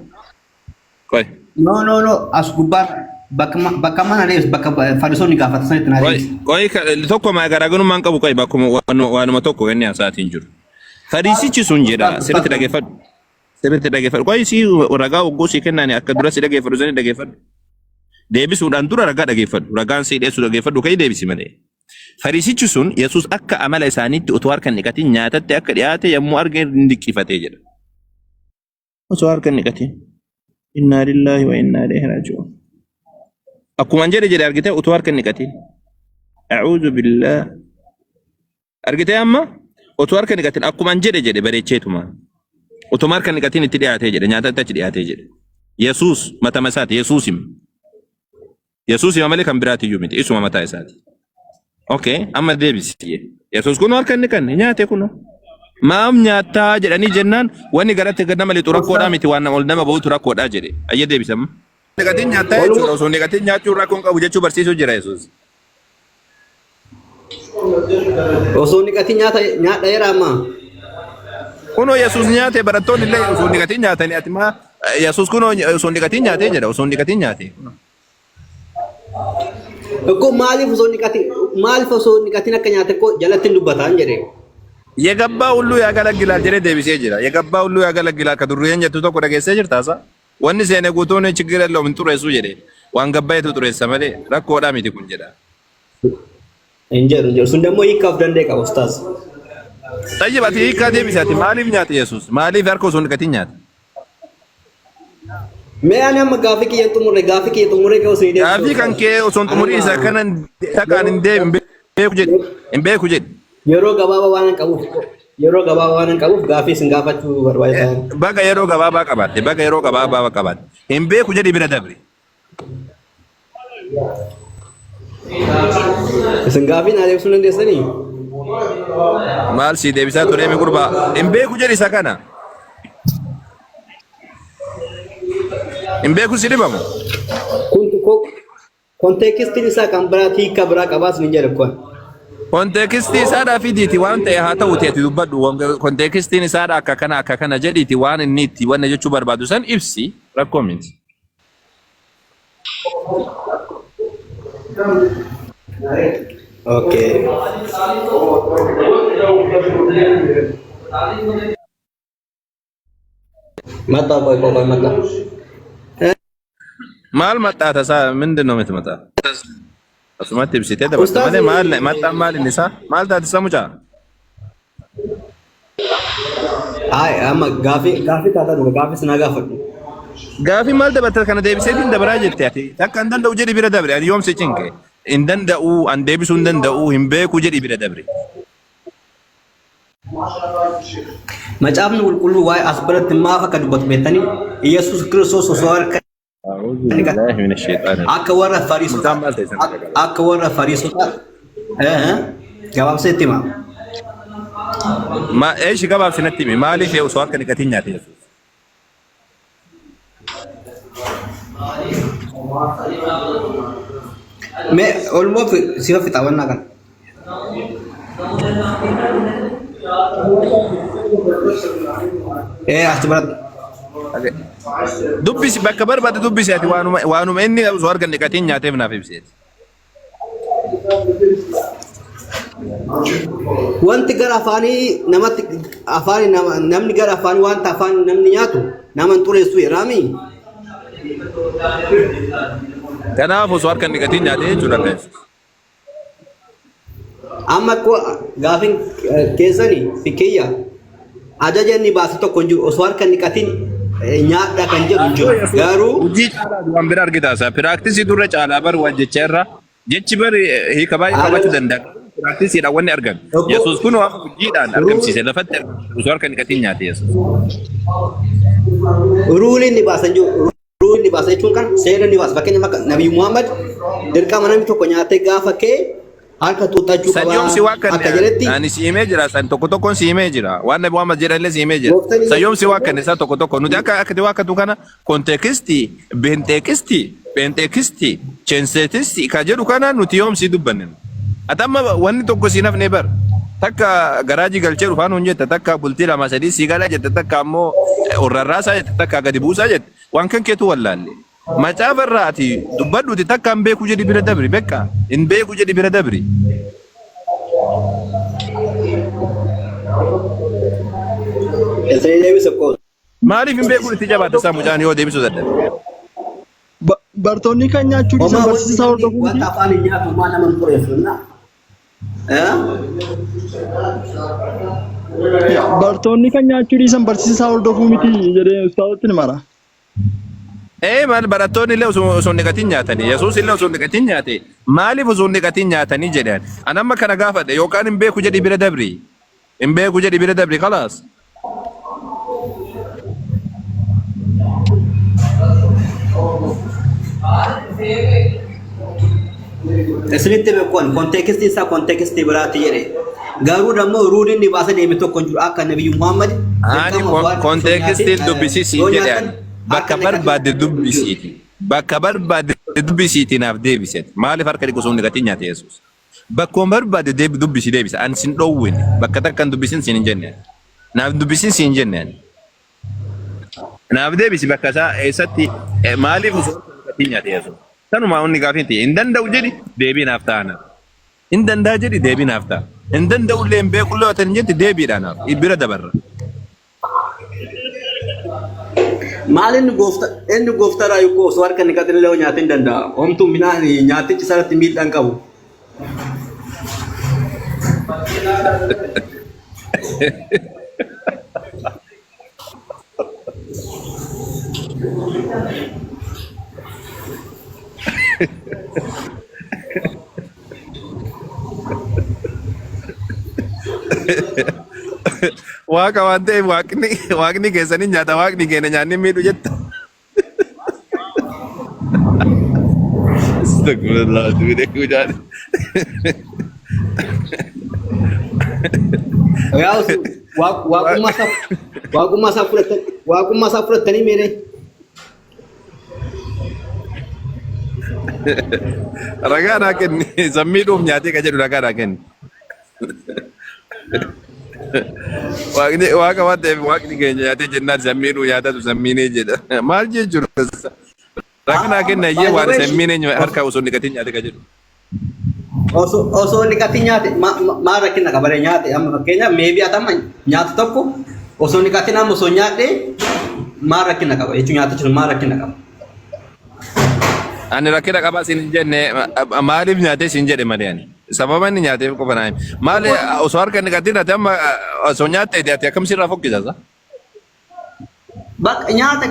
Speaker 1: كوي
Speaker 5: No, no, no. As gubbaa bakka mana deebis bakka fariisonni gaafatan sanitti naa deebis.
Speaker 1: كوي توكو ما غراغنو مان كابو كوي باكو وانو توكو غني أساتين جرو فريسي سونجرا سيرت دغفد سيرت دغفد كوي سي رغا وغوسي كناني أكدرا سي دغفد زني دغفد ديبس ودان دورا رغا دغفد رغان سي ديسو دغفد كاي ديبس مالي فريسي سون يسوس أكا عمل إسانيت أتوار كان نكاتين نياتت أكا دياتي يمو أرغن ندكي فتيجر أتوار كان نكاتين إنا لله وإنا إليه راجعون أكو منجر جري أرغتي أتوار كان نكاتين أعوذ بالله أرغتي أما أتوار كان نكاتين أكو منجر جري بريتشيتما أتوار كان نكاتين اتدياتي جري نياتت تدياتي جري يسوس متى مسات يسوسم ملك أمبراتي يوميت إسو متى إساتي Okay, amma deebisi. Yesuus kun harka inni kan nyaate kuno. Maam nyaataa jedhanii jennaan wanni garatti gad nama litu rakkoodhaa miti waan ol nama bahutu rakkoodhaa jedhe. Ayya deebisama. Negatiin nyaataa jechuudha osoo negatiin nyaachuu rakkoon qabu jechuu barsiisuu jira Yesuus.
Speaker 5: Osoo niqatiin nyaadha yeraa ammaa.
Speaker 1: Kunoo Yesuus nyaate barattoonni illee osoo negatiin nyaatanii ati maa Yesuus kunoo osoo negatiin nyaatee jedha osoo negatiin nyaate.
Speaker 5: Ko maaliif osoo niqatiin akka nyaate ko jalatti dubbataan jedhe.
Speaker 1: Yegabbaa hulluu yaa galaggilaal jedhee deebisee jira. Yegabbaa hulluu yaa galaggilaal ka durreen jettu tokko dhageessee jirtaasa. Wanni seene guutuun chigira illee min xureessuu jedhe. Waan gabbaa'etu xureessa malee rakkoodhaa miti kun jedha.
Speaker 5: Injeru sun dammoo hiikaaf danda'e qaba ustaas.
Speaker 1: Tayyib ati hiikaa deebisaati maaliif nyaate Yesuus? Maaliif harka osoo niqatiin nyaate?
Speaker 5: Mee ani amma gaafii kiyya xumurre kee osoo hidhee.
Speaker 1: Gaafii kan kee osoo xumurii isa kanan dhaqaan hin deebiin beeku jedhe.
Speaker 5: Yeroo gabaabaa waan qabuuf gaafii isin gaafachuu barbaachisaa.
Speaker 1: Baga yeroo gabaabaa qabaatte. Hin beeku jedhi bira dabre.
Speaker 5: Isin gaafii naa deebisuu dandeessanii?
Speaker 1: Maal si deebisaa ture mi gurbaa? Hin beeku jedhi isa kana. Hin beeku si dhibamu.
Speaker 5: Konteekistiin isaa kan biraatti hiika biraa qabaas ni jedhe kun.
Speaker 1: Konteekistii isaadhaa fi diiti waan ta'e haa ta'u teeti dubbadhu. Konteekistiin isaadhaa akka kana jedhiiti waan inni itti wanna jechuu barbaadu san ibsi rakkoo miti.
Speaker 5: Okay. Mata boy mata.
Speaker 1: Maal maxxaata isaa ምንድን ነው የምትመጣ? Asumatti ibsitee dabarta malee maxxaan maal inni isaa? Maal taate isa mucaa?
Speaker 5: Ay amma gaafii taatan gaafii sana gaafadhu.
Speaker 1: Gaafii maal dabarta kana deebiseetiin dabaraa jettee ati takka hin danda'u jedhi bira dabre ani yoom si cinqe hin danda'u an deebisuu hin danda'u hin beeku jedhi bira dabre.
Speaker 5: Macaafni qulqulluu waa'ee as biratti maaf akka dubbatu beektanii Yesuus Kiristoos osoo harka akka warra fariisota gabaabseetti himaa.
Speaker 1: Eeshi gabaabsinatti himi maaliif osoo harka niqatiin nyaate Yesuus?
Speaker 5: Mee olmoo sifa fixaawannaa kan. As biratti.
Speaker 1: Dubbisi bakka barbaade dubbisi ati waanuma inni osoo argan dhiqatiin nyaateef naaf ibseeti.
Speaker 5: Wanti gara afaanii namatti afaan namni gara afaanii wanta afaan namni nyaatu nama hin xureessu jedhami.
Speaker 1: Kanaaf osoo harka dhiqatiin nyaatee jechuudha guys.
Speaker 5: Amma ko gaafin keessanii fikiyya ajaja inni baase tokko hin jiru osoo harka dhiqatiin nyaadha kan jedhu hin jiru. Garuu
Speaker 1: hojii caalaa waan bira argitaa isaa piraaksisii durre caalaa bar waan jecha irraa jechi bar hiika baay'ee qabachuu danda'a. Piraaksisiidhaan wanni argan. Yesuus kun waan hojiidhaan argamsiise lafatti osoo harka dhiqatiin nyaate Yesuus.
Speaker 5: Ruuliin ni baasan jiru. Ruuliin ni baasa jechuun kan seera ni baasa. Fakkeenyaaf Nabi Muhammad dirqama namni tokko nyaatee gaafa kee harka tuuttachuu qaba.
Speaker 1: Sayyoomsi waa kan
Speaker 5: akka jedhetti
Speaker 1: ani si himee jira san tokko tokkoon si himee jira. Waan Nabi Muhammad jedhallee si himee jira. Sayyoomsi waa kan isaa tokko tokko nuti akka waa katu kana konteekistii, benteekistii, cheenseetistii ka jedhu kana nuti yoomsi dubbanne. Atamma wanni tokko si nafne bar. Takka garaajii galchee dhufaan hun jette takka bultii lama sadii si gala jette takka ammoo orrarraasaa jette takka gadi buusaa jette waan kan keetu wallaalle. Macaafa irraati dubbadhuuti takka hin beeku jedhi bira dabri bekka hin beeku jedhi bira dabri. Maaliif hin beeku itti jabaata isaa mucaan yoo deebisuu dadhabe.
Speaker 6: Bartoonni kan nyaachuu dhiisan barsiisaa hordofuu
Speaker 5: wanta afaan hin nyaatu maa nama hin xureessu.
Speaker 6: Bartoonni kan nyaachuu dhiisan barsiisaa hordofuu miti jedhee ustaazotti ni mara.
Speaker 1: Maal barattoonni illee osoo dhiqatiin nyaatanii Yesuus illee osoo dhiqatiin nyaate maaliif osoo dhiqatiin nyaatanii jedhan ani amma kana gaafadhe yookaan hin beeku jedhi bira dabri hin beeku jedhi bira dabri khalaas.
Speaker 5: Isinitti beekuun konteekistii isaa konteekistii biraatti jedhe garuu dammoo ruuliin ni baasa deeme tokko jiru akka Nabi Muhammad
Speaker 1: ani konteekistiin dubbisiisii jedhan bakka barbaade dubbisiiti bakka barbaade dubbisiiti naaf deebisete maaliif harka dhiqu osoo dhiqatiin nyaate Yesuus bakka barbaade dubbisi deebisa ani sin dhoowwin bakka takkan dubbisin sin hin jenne naaf dubbisin sin hin jenne naaf deebisi bakka isaa eessatti maaliif osoo dhiqatiin nyaate Yesuus tanuma onni gaafinti hin danda'u jedhi deebii naaf ta'ana hin danda'a jedhi deebii naaf ta'a hin danda'u illee hin beeku illee watan jetti deebiidhaan naaf bira dabarra.
Speaker 5: Maal inni gooftaa raayuu koo osoo harka dhiqatiin illee nyaatiin danda'a. Homtuu midhaan nyaatichi sarratti miidhaan qabu.
Speaker 1: Waaqa waan ta'eef waaqni keessanii nyaata waaqni keenya nyaanni miidhu jetta. Astagfirullah duudee guddaan.
Speaker 5: Waaqummaa isaa fudhattanii meere.
Speaker 1: Ragaa naa kenni sammiidhuuf nyaatee ka jedhu ragaa naa kenni. Waaqa waan ta'eef waaqni keenya nyaatee jennaan sammiidhuu nyaatatu sammiinee jedha. Maal jechuudha? Ragaa naa kenna iyyee waan sammiinee harka osoo dhiqatiin nyaate ka jedhu.
Speaker 5: Osoo dhiqatiin nyaate maal rakkina qabaree nyaate amma fakkeenyaaf meebii atama nyaata tokko osoo dhiqatiin amma osoo nyaadhee maal rakkina qaba jechuun nyaatichi maal rakkina qaba.
Speaker 1: Ani rakkina qaba sin jenne maaliif nyaatee sin jedhe malee ani sababa inni nyaateef qofa naa maali osoo harka dhiqatiin ati amma osoo nyaattee ati akkam sirraa fokkisasa.
Speaker 5: Bakka nyaata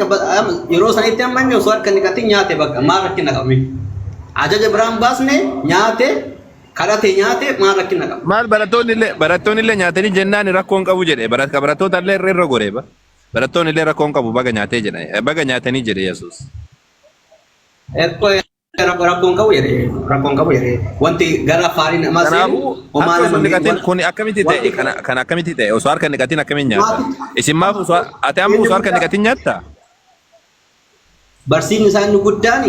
Speaker 5: yeroo sanitti amma inni osoo harka dhiqatiin nyaate bakka maal rakkina qaba ajaja biraan baasne nyaate kadhatee nyaate maal rakkina qaba.
Speaker 1: Maal barattoonni illee nyaatanii jennaan rakkoon qabu jedhe barattoota illee irra goreeba barattoonni illee rakkoon qabu baga nyaatee jedhe baga nyaatanii jedhe Yesuus.
Speaker 5: Rakkoon qabu jedhe wanti gara afaanii namaa
Speaker 1: seenu kun akkamitti ta'e kan akkamitti ta'e osoo harka dhiqatiin akkamiin nyaata isin maaf ati amma osoo harka dhiqatiin nyaatta.
Speaker 5: Barsiisni isaanii guddaan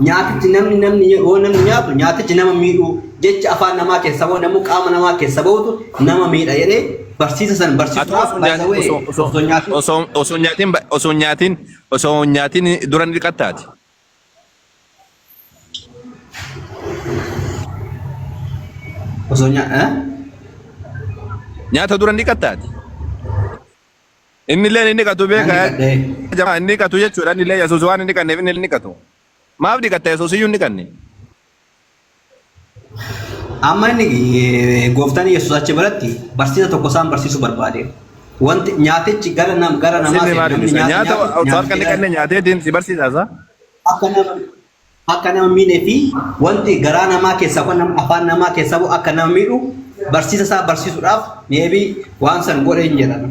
Speaker 5: nyaatichi namni nyaatu nyaatichi nama miidhu jecha afaan namaa keessa bahu namni qaama namaa keessa bahutu nama miidha jedhee Barsiisa san
Speaker 1: Atu
Speaker 5: barsiisuudhaaf by the way
Speaker 1: osoo nyaatiin dura ni dhiqattaati.
Speaker 5: osoo
Speaker 1: Nyaata dura ni dhiqattaati. Inni illee inni dhiqatu beekaa jamaa inni dhiqatu jechuudha inni illee Yesuus waan inni dhiqanneef inni dhiqatu. Maaf dhiqatta Yesuus iyyuu hin dhiqanne.
Speaker 5: amma inni gooftaan Yesuus achi biratti barsiisa tokko isaan barsiisuu barbaade. Wanti nyaatichi gara namaa
Speaker 1: Sinni maali bisa nyaata osoo harka dhiqanne nyaateetiin si barsiisaasa.
Speaker 5: akka nama miidhee fi wanti garaa namaa keessaa afaan namaa keessaa bu'u akka nama miidhu barsiisa isaa barsiisuudhaaf maybe waan san godhe hin jedhan.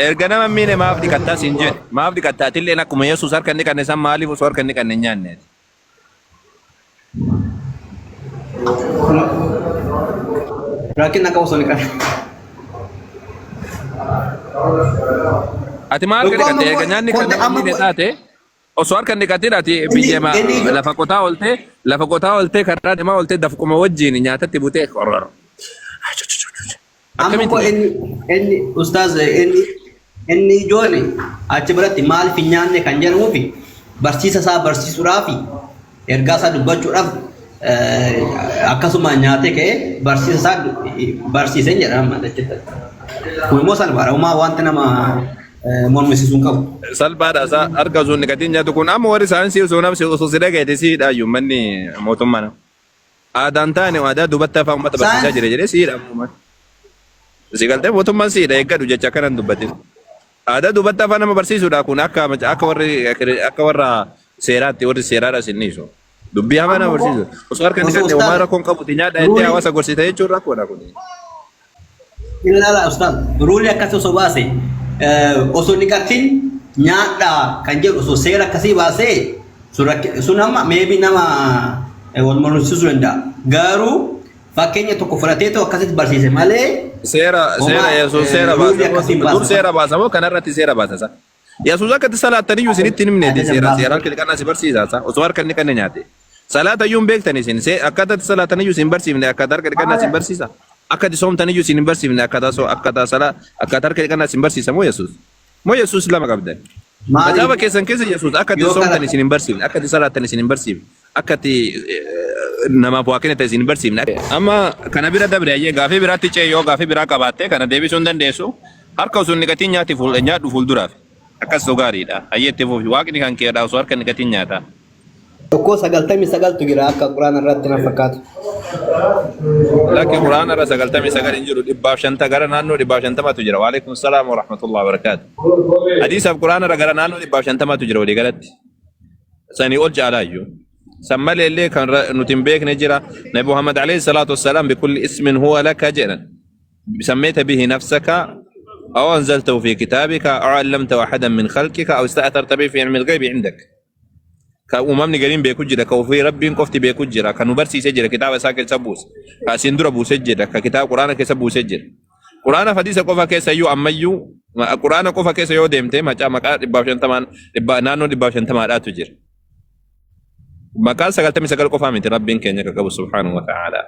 Speaker 1: Erga nama miine maaf dhiqattaa siin jedhe maaf dhiqattaatillee akkuma Yesuus harka hin dhiqanne san maaliif osoo harka hin dhiqanne hin nyaanneeti.
Speaker 5: Rakkina akka osoo dhiqanne.
Speaker 1: Ati maal ka dhiqatte eega nyaanni kan nama miine taate osoo harka hin dhiqatin ati biyya lafa qotaa oltee karaa deemaa oltee dafquma wajjin nyaatatti butee qorroro.
Speaker 5: Amma ko inni ustaaz inni ijoon achi biratti maaliif hin nyaanne kan jedhamuufi barsiisa isaa barsiisuudhaaf ergaa isaa dubbachuudhaaf akkasuma nyaatee ka'ee barsiisa isaa barsiisee jedhama jechuudha. Kun immoo salphaadha. Uumaa wanti nama mormisiisuun qabu.
Speaker 1: Salphaadha isaa harka osoo hin dhiqatin nyaatu kun amma warri saayinsii osoo namsi osoo si dhagayeete si hidhaayyuu manni mootummaa. Aadaan taane aadaa duubatti afaan uummata barsiisaa jira jedhee si hidhamu. Si galtee mootummaan si hidha eeggatu jecha akkanan dubbatin. Aadaa duubatti afaan nama barsiisuudha kun akka warra seeraatti warri seeraadha sinniisu. Dubbii hamaa nama barsiisu. Osoo harka hin dhiqanne uumaa rakkoon qabuti nyaadha jettee hawaasa gorsita jechuun rakkoodha kun.
Speaker 5: Ilaala ustaz ruuli akkasii osoo baase osoo dhiqatin nyaadha kan jedhu osoo seera akkasii baasee sun amma maybe nama wal mormisiisuu danda'a. Garuu fakkeenya tokko fudhateetoo akkasitti barsiise malee
Speaker 1: seera Yesuus seera baasamoo kanarratti seera baasasa. Yesuus akkatti salaattaniyyuu isinitti hin himneeti seera harka dhiqannaa si barsiisaasa osoo harka hin dhiqanne nyaate. Salaatayyuu hin beektan isin akkatti salaataniyyuu isin barsiifne akkatti harka dhiqannaa isin barsiisa. Akkatti soomtaniyyuu isin hin barsiifne akkatti harka dhiqannaa isin barsiisa moo Yesuus. Moo Yesuus lama qabdan. Kitaaba keessan keessa Yesuus akkatti soomtan isin hin barsiifne akkatti salaattan isin hin barsiifne akkatti namaaf waa kennite isin hin barsiifne. Amma kana bira dabre ayyee gaafii biraatti ce'ee yoo gaafii biraa qabaatte kana deebisuu hin dandeessu harka osoo hin dhiqatin nyaadhu fuulduraaf. Akkas gaariidha. Ayyeetti fuufi waaqni kan keedha osoo harka hin dhiqatin nyaata.
Speaker 5: tokko 99 jira akka quraana irratti na fakkaatu.
Speaker 1: Lakki quraana irra 99 hin jiru 150 gara naannoo 150tu jira. Waalaikum salaam wa rahmatullahi wa barakatuh. Hadiisaaf quraana irra gara naannoo 150tu jira walii galatti. Sanii ol jaalaayyuu. Sammalee illee kan nuti hin beekne jira. Nabi Muhammad alayhi salatu wassalam bikulli ismin huwa laka jedhan. سميت به نفسك أو أنزلته في كتابك أو علمته أحدا من خلقك أو استأثرت به في علم الغيب عندك. كأممني قريم بيكوجرا كوفي ربي قفتي بيكوجرا كنبرسي سجرا كتاب ساكن سبوس كسندرا بو سجرا ككتاب قرآن كسبو سجر قرآن فديس قفا كيس يو أميو قرآن قفا كيس يو ديمتي ما جاء مكان دباشن تمان نانو دباشن تمان لا تجر مكان سقلت مسقل قفا من ربي كأنك سبحانه وتعالى.